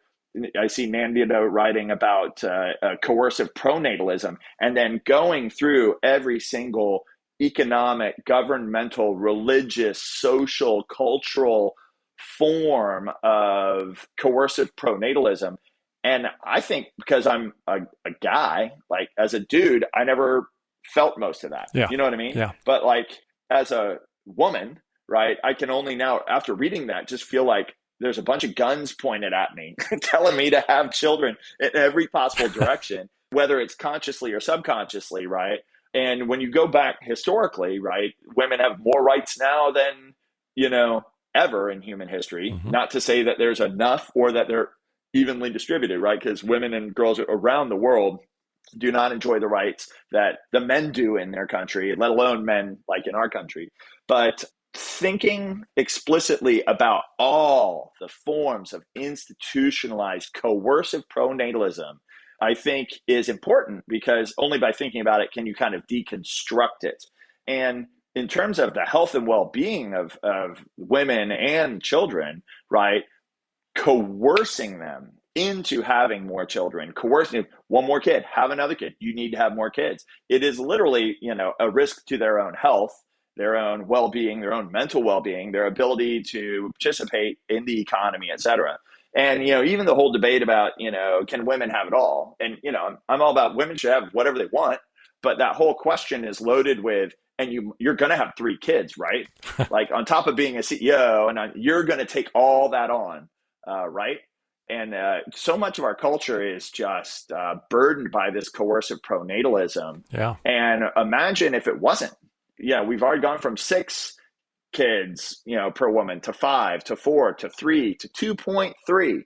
I see Nandita writing about coercive pronatalism and then going through every single economic, governmental, religious, social, cultural form of coercive pronatalism. And I think because I'm a guy, like as a dude, I never felt most of that. Yeah. You know what I mean? Yeah. But like as a woman, right, I can only now, after reading that, just feel like there's a bunch of guns pointed at me telling me to have children in every possible direction, whether it's consciously or subconsciously, right? And when you go back historically, right, women have more rights now than, ever in human history. Mm-hmm. Not to say that there's enough or that they're evenly distributed, right? Because women and girls around the world do not enjoy the rights that the men do in their country, let alone men like in our country. But thinking explicitly about all the forms of institutionalized coercive pronatalism, I think is important because only by thinking about it can you kind of deconstruct it. And in terms of the health and well-being of women and children, right, coercing them into having more children, coercing one more kid, have another kid, you need to have more kids. It is literally, a risk to their own health, their own well-being, their own mental well-being, their ability to participate in the economy, et cetera. And, even the whole debate about, can women have it all? And, I'm all about women should have whatever they want. But that whole question is loaded with, and you're going to have 3 kids, right? Like on top of being a CEO, and you're going to take all that on, right? And so much of our culture is just burdened by this coercive pronatalism. Yeah. And imagine if it wasn't. Yeah, we've already gone from 6 kids, per woman to 5 to 4 to 3 to 2.3,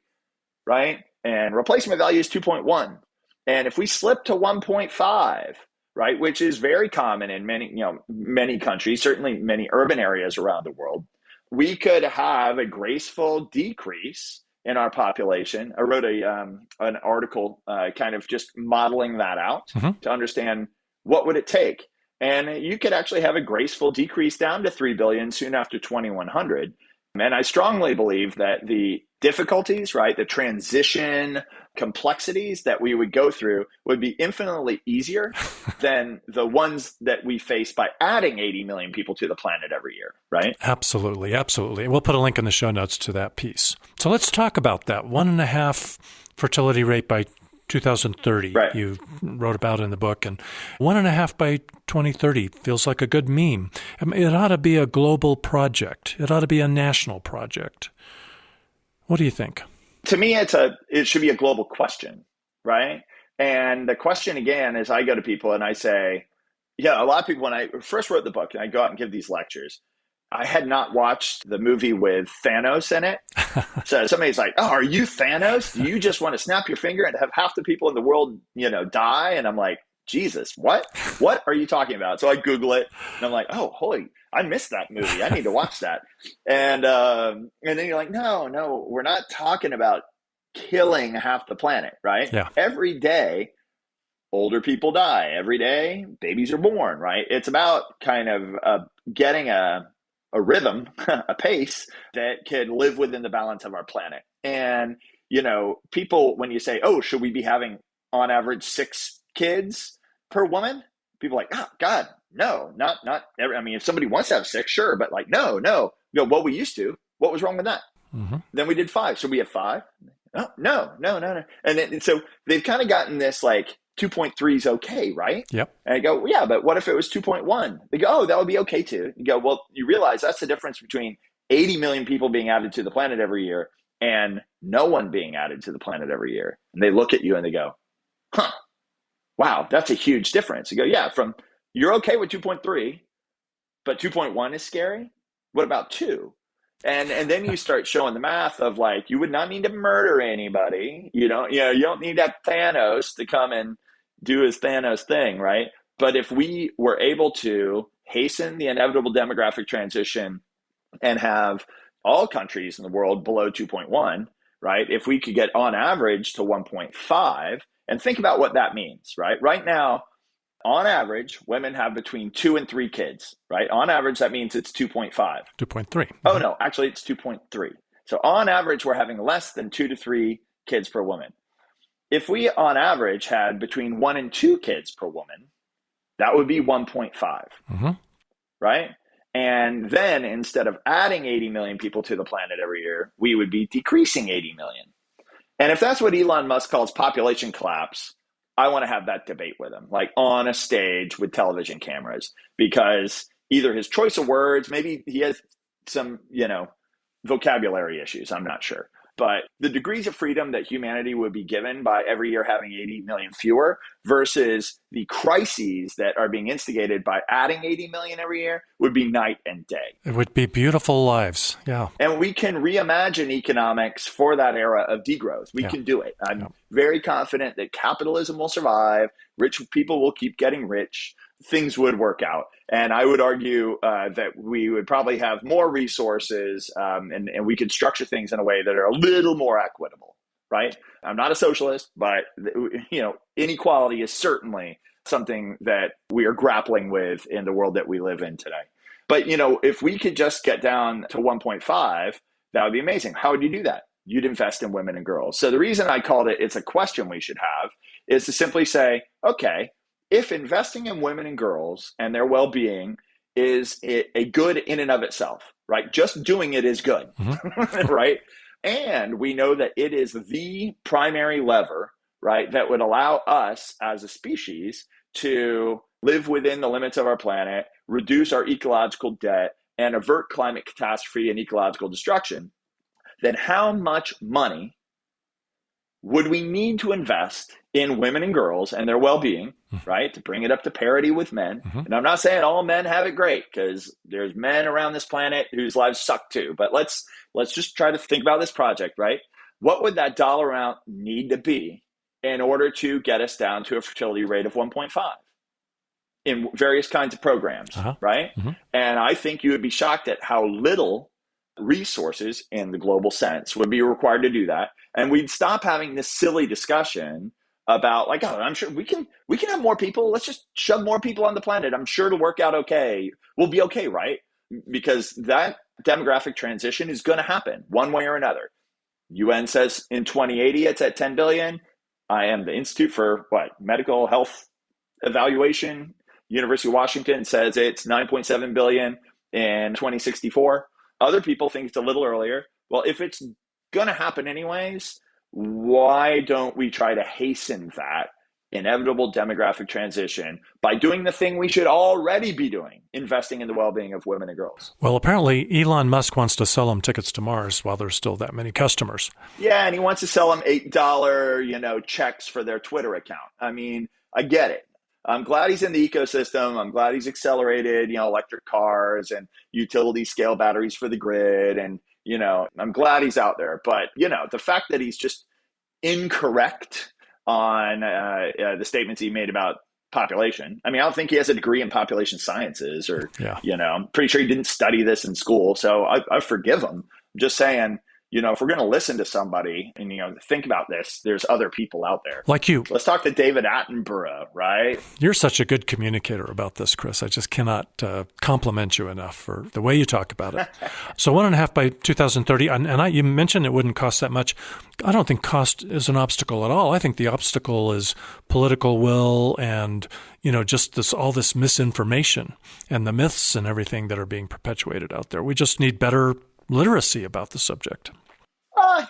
right? And replacement value is 2.1. And if we slip to 1.5, right, which is very common in many countries, certainly many urban areas around the world, we could have a graceful decrease in our population. I wrote an article kind of just modeling that out to understand what would it take. And you could actually have a graceful decrease down to 3 billion soon after 2100. And I strongly believe that the difficulties, right, the transition complexities that we would go through would be infinitely easier than the ones that we face by adding 80 million people to the planet every year, right? Absolutely, absolutely. We'll put a link in the show notes to that piece. So let's talk about that 1.5 fertility rate by 2030, right. You wrote about in the book, and 1.5 by 2030 feels like a good meme. It ought to be a global project. It ought to be a national project. What do you think? To me, it should be a global question, right? And the question again is I go to people and I say, a lot of people, when I first wrote the book and I go out and give these lectures, I had not watched the movie with Thanos in it. So somebody's like, oh, are you Thanos? Do you just want to snap your finger and have half the people in the world, die? And I'm like, Jesus, what? What are you talking about? So I Google it, and I'm like, oh, holy, I missed that movie. I need to watch that. And then you're like, no, we're not talking about killing half the planet, right? Yeah. Every day, older people die. Every day, babies are born, right? It's about kind of getting a rhythm, a pace that can live within the balance of our planet. And, people, when you say, oh, should we be having on average 6 kids per woman? People are like, oh, God, no, not every, I mean, if somebody wants to have 6, sure, but like, no. What we used to, what was wrong with that? Mm-hmm. Then we did 5. So we have 5. Oh, no. And so they've kind of gotten this like 2.3 is okay, right? Yep. And I go, well, yeah, but what if it was 2.1? They go, oh, that would be okay too. You go, well, you realize that's the difference between 80 million people being added to the planet every year and no one being added to the planet every year. And they look at you and they go, huh, wow, that's a huge difference. You go, yeah, you're okay with 2.3, but 2.1 is scary. What about 2? And then you start showing the math of like, you would not need to murder anybody. You don't need that Thanos to come and do his Thanos thing, right? But if we were able to hasten the inevitable demographic transition and have all countries in the world below 2.1, right? If we could get on average to 1.5, and think about what that means, right? Right now, on average, women have between 2 and 3 kids, right? On average, that means it's 2.5. 2.3. Oh, no, actually, it's 2.3. So on average, we're having less than 2 to 3 kids per woman. If we, on average, had between 1 and 2 kids per woman, that would be 1.5, mm-hmm. right? And then instead of adding 80 million people to the planet every year, we would be decreasing 80 million. And if that's what Elon Musk calls population collapse, I want to have that debate with him, like on a stage with television cameras, because either his choice of words, maybe he has some, vocabulary issues. I'm not sure. But the degrees of freedom that humanity would be given by every year having 80 million fewer versus the crises that are being instigated by adding 80 million every year would be night and day. It would be beautiful lives. Yeah. And we can reimagine economics for that era of degrowth. We can do it. I'm very confident that capitalism will survive. Rich people will keep getting rich. Things would work out. And I would argue that we would probably have more resources and we could structure things in a way that are a little more equitable, right? I'm not a socialist, but inequality is certainly something that we are grappling with in the world that we live in today. But, if we could just get down to 1.5, that would be amazing. How would you do that? You'd invest in women and girls. So the reason I called it's a question we should have is to simply say, okay, if investing in women and girls and their well-being is a good in and of itself, right? Just doing it is good, mm-hmm. right? And we know that it is the primary lever, right, that would allow us as a species to live within the limits of our planet, reduce our ecological debt, and avert climate catastrophe and ecological destruction. Then how much money would we need to invest in women and girls and their well-being, right, to bring it up to parity with men? Mm-hmm. And I'm not saying all men have it great, because there's men around this planet whose lives suck too. But let's just try to think about this project, right? What would that dollar amount need to be in order to get us down to a fertility rate of 1.5 in various kinds of programs, right? Mm-hmm. And I think you would be shocked at how little resources in the global sense would be required to do that. And we'd stop having this silly discussion about like, oh, I'm sure we can have more people. Let's just shove more people on the planet. I'm sure it'll work out okay. We'll be okay, right? Because that demographic transition is going to happen one way or another. UN says in 2080, it's at 10 billion. I am the Institute for Medical Health Evaluation. University of Washington says it's 9.7 billion in 2064. Other people think it's a little earlier. Well, if it's going to happen anyways, why don't we try to hasten that inevitable demographic transition by doing the thing we should already be doing, investing in the well-being of women and girls? Well, apparently Elon Musk wants to sell them tickets to Mars while there's still that many customers. Yeah, and he wants to sell them $8, checks for their Twitter account. I mean, I get it. I'm glad he's in the ecosystem. I'm glad he's accelerated, electric cars and utility scale batteries for the grid. And, I'm glad he's out there. But, the fact that he's just incorrect on the statements he made about population. I mean, I don't think he has a degree in population sciences or, Yeah. I'm pretty sure he didn't study this in school. So I forgive him. I'm just saying, if we're going to listen to somebody and, think about this, there's other people out there. Like you. Let's talk to David Attenborough, right? You're such a good communicator about this, Chris. I just cannot compliment you enough for the way you talk about it. So 1.5 by 2030, and you mentioned it wouldn't cost that much. I don't think cost is an obstacle at all. I think the obstacle is political will and, just all this misinformation and the myths and everything that are being perpetuated out there. We just need better literacy about the subject.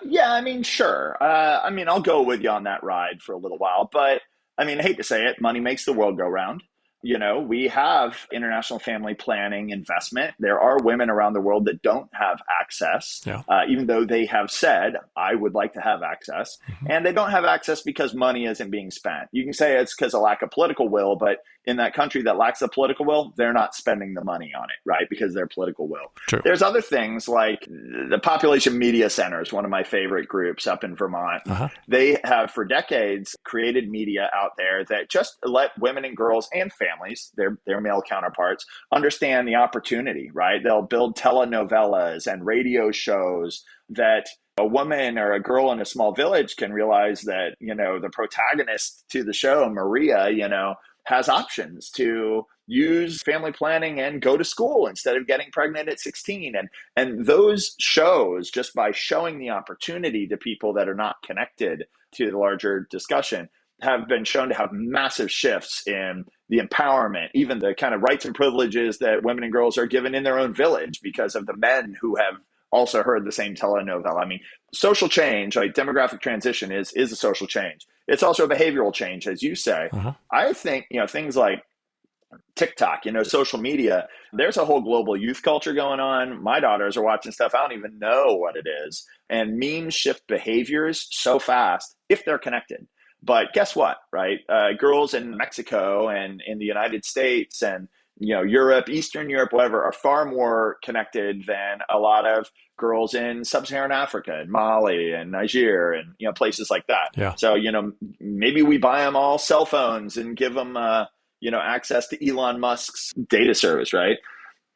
Yeah, I mean, sure. I'll go with you on that ride for a little while, but I hate to say it, money makes the world go round. We have international family planning investment. There are women around the world that don't have access, even though they have said, I would like to have access. Mm-hmm. And they don't have access because money isn't being spent. You can say it's because of lack of political will, but in that country that lacks the political will, they're not spending the money on it, right? Because their political will. True. There's other things like the Population Media Center is one of my favorite groups up in Vermont. Uh-huh. They have for decades created media out there that just let women and girls and families, their male counterparts, understand the opportunity, right? They'll build telenovelas and radio shows that a woman or a girl in a small village can realize that, the protagonist to the show, Maria, has options to use family planning and go to school instead of getting pregnant at 16. And those shows, just by showing the opportunity to people that are not connected to the larger discussion, have been shown to have massive shifts in the empowerment, even the kind of rights and privileges that women and girls are given in their own village because of the men who have also heard the same telenovela. Social change, like demographic transition is a social change. It's also a behavioral change, as you say. Uh-huh. I think, things like TikTok, social media, there's a whole global youth culture going on. My daughters are watching stuff I don't even know what it is. And memes shift behaviors so fast if they're connected. But guess what, right? Girls in Mexico and in the United States and Europe, Eastern Europe, whatever, are far more connected than a lot of girls in sub-Saharan Africa and Mali and Niger and, places like that. Yeah. So, maybe we buy them all cell phones and give them, access to Elon Musk's data service, right?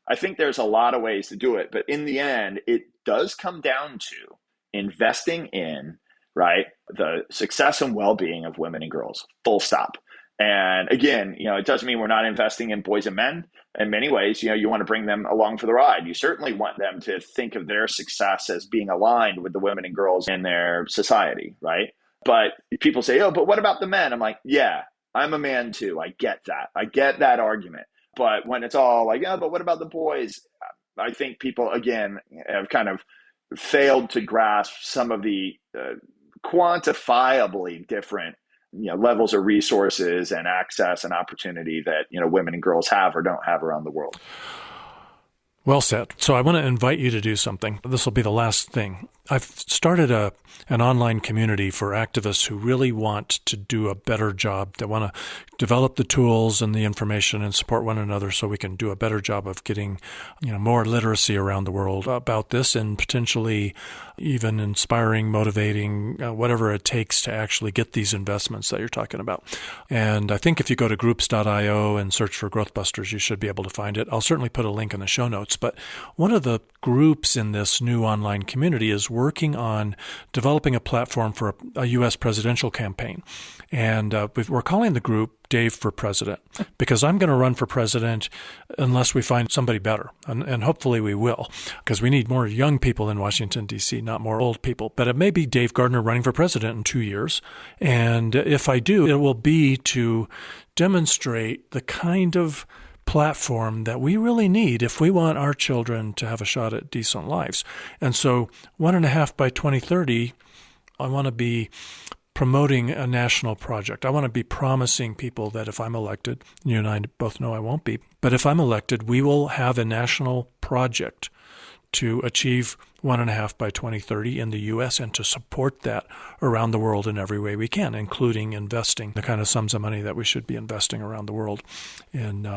I think there's a lot of ways to do it. But in the end, it does come down to investing in, right, the success and well-being of women and girls, full stop. And again, it doesn't mean we're not investing in boys and men. In many ways, you want to bring them along for the ride. You certainly want them to think of their success as being aligned with the women and girls in their society, right? But people say, oh, but what about the men? I'm like, yeah, I'm a man too. I get that. I get that argument. But when it's all like, yeah, but what about the boys? I think people, again, have kind of failed to grasp some of the quantifiably different levels of resources and access and opportunity that, women and girls have or don't have around the world. Well said. So I want to invite you to do something. This will be the last thing. I've started an online community for activists who really want to do a better job. They want to develop the tools and the information and support one another so we can do a better job of getting, more literacy around the world about this and potentially even inspiring, motivating, whatever it takes to actually get these investments that you're talking about. And I think if you go to groups.io and search for Growth Busters, you should be able to find it. I'll certainly put a link in the show notes. But one of the groups in this new online community is working on developing a platform for a U.S. presidential campaign. And we're calling the group Dave for President, because I'm going to run for president unless we find somebody better. And hopefully we will, because we need more young people in Washington, D.C., not more old people. But it may be Dave Gardner running for president in 2 years. And if I do, it will be to demonstrate the kind of platform that we really need if we want our children to have a shot at decent lives. And so 1.5 by 2030, I want to be promoting a national project. I want to be promising people that if I'm elected, you and I both know I won't be, but if I'm elected, we will have a national project to achieve 1.5 by 2030 in the U.S. and to support that around the world in every way we can, including investing the kind of sums of money that we should be investing around the world in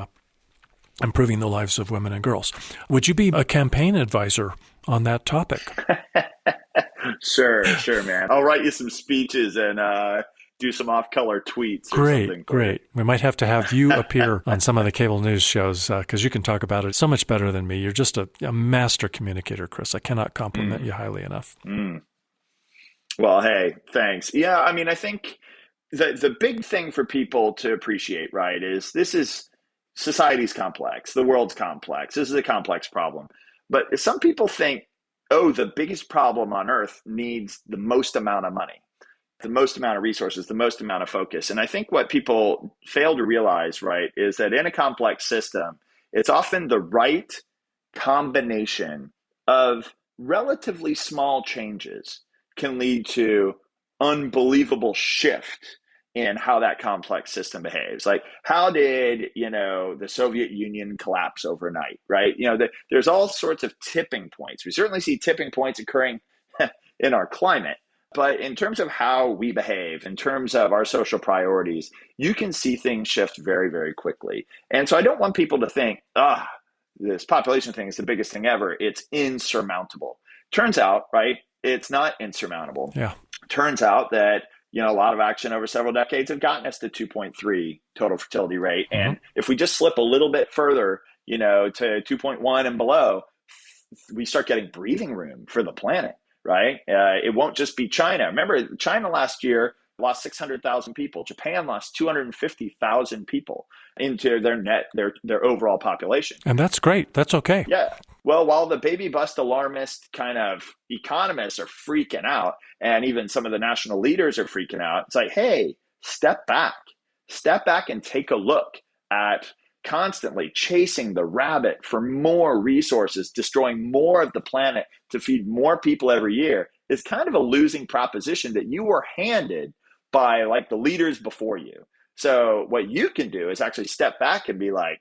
improving the lives of women and girls. Would you be a campaign advisor on that topic? Sure, man. I'll write you some speeches and do some off-color tweets or something. Great. We might have to have you appear on some of the cable news shows because you can talk about it so much better than me. You're just a master communicator, Chris. I cannot compliment you highly enough. Well, hey, thanks. Yeah, I mean, I think the big thing for people to appreciate, right, is this is society's complex. The world's complex. This is a complex problem. But some people think, oh, the biggest problem on Earth needs the most amount of money, the most amount of resources, the most amount of focus. And I think what people fail to realize, right, is that in a complex system, it's often the right combination of relatively small changes can lead to unbelievable shift in how that complex system behaves. Like, how did, the Soviet Union collapse overnight, right? There's all sorts of tipping points. We certainly see tipping points occurring in our climate. But in terms of how we behave, in terms of our social priorities, you can see things shift very, very quickly. And so I don't want people to think, this population thing is the biggest thing ever. It's insurmountable. Turns out, right, it's not insurmountable. Yeah. Turns out that a lot of action over several decades have gotten us to 2.3 total fertility rate. Mm-hmm. And if we just slip a little bit further, to 2.1 and below, we start getting breathing room for the planet, right? It won't just be China. Remember, China last year lost 600,000 people. Japan lost 250,000 people into their overall population. And that's great. That's okay. Yeah. Well, while the baby bust alarmist kind of economists are freaking out, and even some of the national leaders are freaking out, it's like, hey, step back and take a look at constantly chasing the rabbit for more resources, destroying more of the planet to feed more people every year is kind of a losing proposition that you were handed by like the leaders before you. So what you can do is actually step back and be like,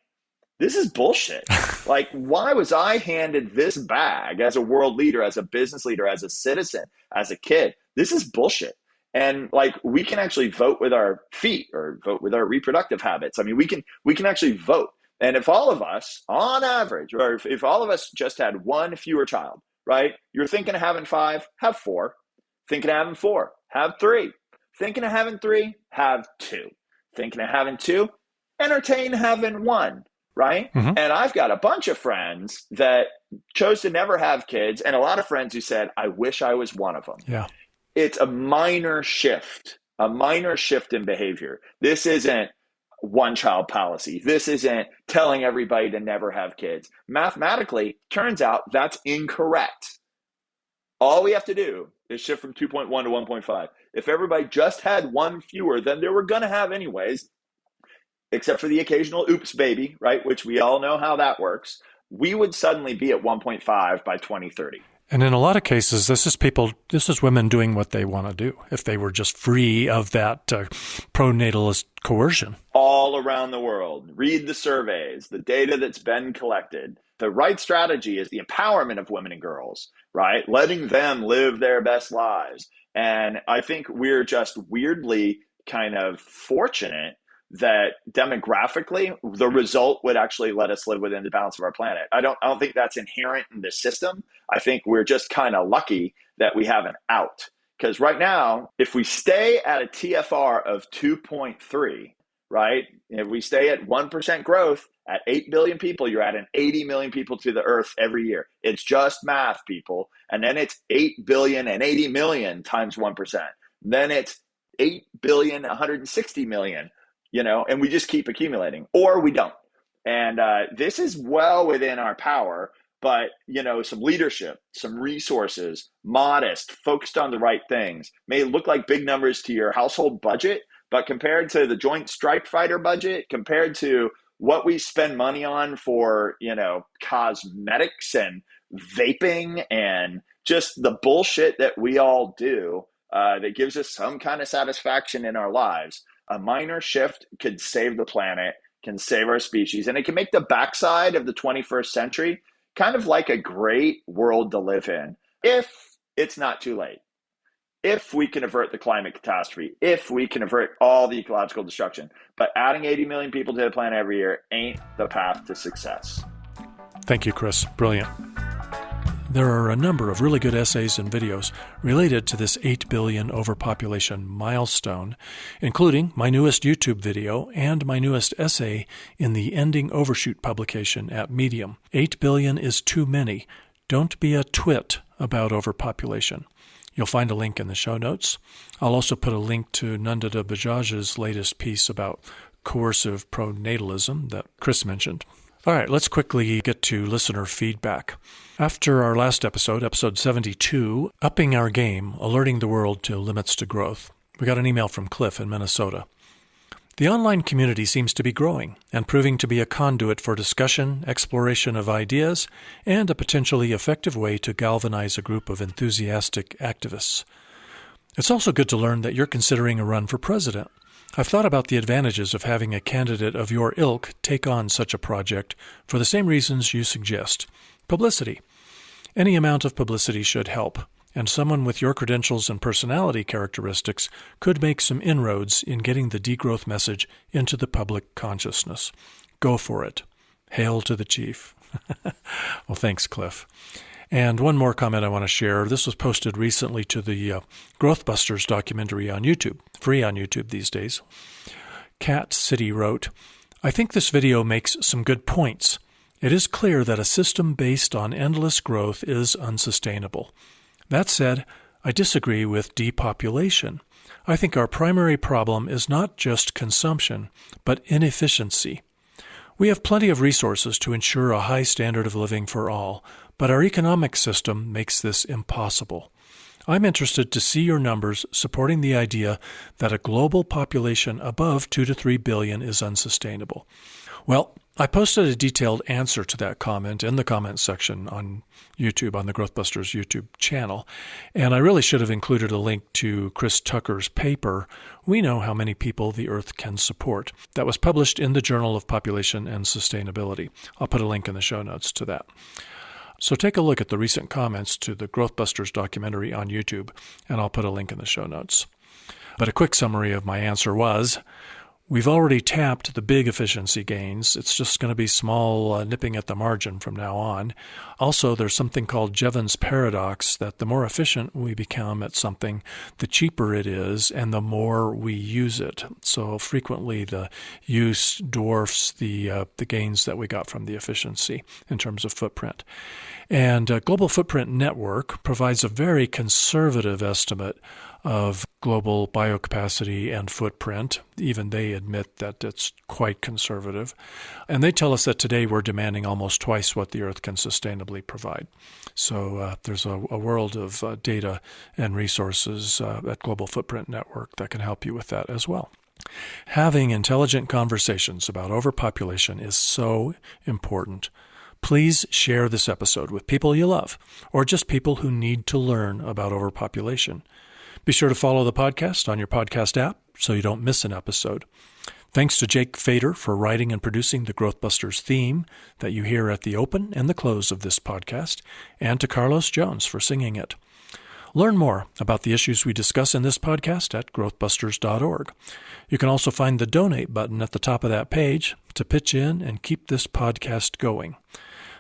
this is bullshit. Like, why was I handed this bag as a world leader, as a business leader, as a citizen, as a kid? This is bullshit. And like, we can actually vote with our feet or vote with our reproductive habits. I mean, we can actually vote. And if all of us, on average, or if all of us just had one fewer child, right? You're thinking of having 5, have 4. Thinking of having 4, have 3. Thinking of having 3, have 2. Thinking of having 2, entertain having 1. Right? Mm-hmm. And I've got a bunch of friends that chose to never have kids, and a lot of friends who said, I wish I was one of them. Yeah. It's a minor shift in behavior. This isn't one-child policy. This isn't telling everybody to never have kids. Mathematically, turns out that's incorrect. All we have to do is shift from 2.1 to 1.5. If everybody just had one fewer than they were going to have anyways, except for the occasional oops baby, right, which we all know how that works, we would suddenly be at 1.5 by 2030. And in a lot of cases, this is women doing what they want to do if they were just free of that pronatalist coercion. All around the world. Read the surveys, the data that's been collected. The right strategy is the empowerment of women and girls, right? Letting them live their best lives. And I think we're just weirdly kind of fortunate that demographically, the result would actually let us live within the balance of our planet. I don't think that's inherent in the system. I think we're just kind of lucky that we have an out. Because right now, if we stay at a TFR of 2.3, right? If we stay at 1% growth at 8 billion people, you're adding 80 million people to the earth every year. It's just math, people. And then it's 8 billion and 80 million times 1%. Then it's 8 billion, 160 million. And we just keep accumulating, or we don't. And this is well within our power, but, some leadership, some resources, modest, focused on the right things, may look like big numbers to your household budget, but compared to the Joint Strike Fighter budget, compared to what we spend money on for, cosmetics and vaping and just the bullshit that we all do that gives us some kind of satisfaction in our lives, a minor shift could save the planet, can save our species, and it can make the backside of the 21st century kind of like a great world to live in if it's not too late. If we can avert the climate catastrophe, if we can avert all the ecological destruction. But adding 80 million people to the planet every year ain't the path to success. Thank you, Chris. Brilliant. There are a number of really good essays and videos related to this 8 billion overpopulation milestone, including my newest YouTube video and my newest essay in the Ending Overshoot publication at Medium. 8 billion is too many. Don't be a twit about overpopulation. You'll find a link in the show notes. I'll also put a link to Nanda Bajaj's latest piece about coercive pronatalism that Chris mentioned. All right, let's quickly get to listener feedback. After our last episode, episode 72, Upping Our Game, Alerting the World to Limits to Growth, we got an email from Cliff in Minnesota. The online community seems to be growing and proving to be a conduit for discussion, exploration of ideas, and a potentially effective way to galvanize a group of enthusiastic activists. It's also good to learn that you're considering a run for president. I've thought about the advantages of having a candidate of your ilk take on such a project for the same reasons you suggest. Publicity. Any amount of publicity should help, and someone with your credentials and personality characteristics could make some inroads in getting the degrowth message into the public consciousness. Go for it. Hail to the chief. Well, thanks, Cliff. And one more comment I want to share. This was posted recently to the Growthbusters documentary on YouTube, free on YouTube these days. Cat City wrote, I think this video makes some good points. It is clear that a system based on endless growth is unsustainable. That said, I disagree with depopulation. I think our primary problem is not just consumption, but inefficiency. We have plenty of resources to ensure a high standard of living for all, but our economic system makes this impossible. I'm interested to see your numbers supporting the idea that a global population above 2 to 3 billion is unsustainable. Well, I posted a detailed answer to that comment in the comments section on YouTube, on the Growthbusters YouTube channel, and I really should have included a link to Chris Tucker's paper, We Know How Many People the Earth Can Support, that was published in the Journal of Population and Sustainability. I'll put a link in the show notes to that. So take a look at the recent comments to the Growthbusters documentary on YouTube, and I'll put a link in the show notes. But a quick summary of my answer was, we've already tapped the big efficiency gains. It's just going to be small nipping at the margin from now on. Also, there's something called Jevons paradox, that the more efficient we become at something, the cheaper it is and the more we use it. So frequently the use dwarfs the gains that we got from the efficiency in terms of footprint. And Global Footprint Network provides a very conservative estimate of global biocapacity and footprint. Even they admit that it's quite conservative. And they tell us that today we're demanding almost twice what the Earth can sustainably provide. So there's a world of data and resources at Global Footprint Network that can help you with that as well. Having intelligent conversations about overpopulation is so important. Please share this episode with people you love, or just people who need to learn about overpopulation. Be sure to follow the podcast on your podcast app so you don't miss an episode. Thanks to Jake Fader for writing and producing the Growthbusters theme that you hear at the open and the close of this podcast, and to Carlos Jones for singing it. Learn more about the issues we discuss in this podcast at growthbusters.org. You can also find the donate button at the top of that page to pitch in and keep this podcast going.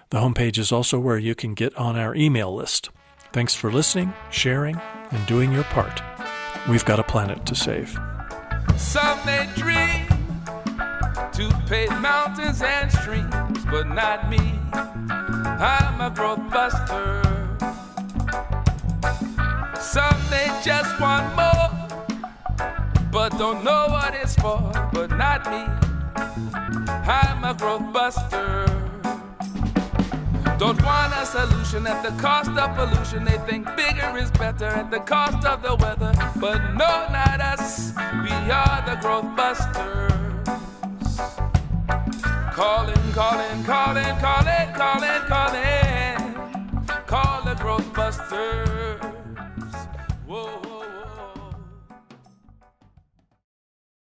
The homepage is also where you can get on our email list. Thanks for listening, sharing, and doing your part. We've got a planet to save. Some may dream to pave mountains and streams, but not me. I'm a growth buster. Some may just want more, but don't know what it's for, but not me. I'm a growth buster. Don't want a solution at the cost of pollution. They think bigger is better at the cost of the weather. But no, not us. We are the growth busters. Calling, calling, calling, calling, calling, calling. Call the growth busters.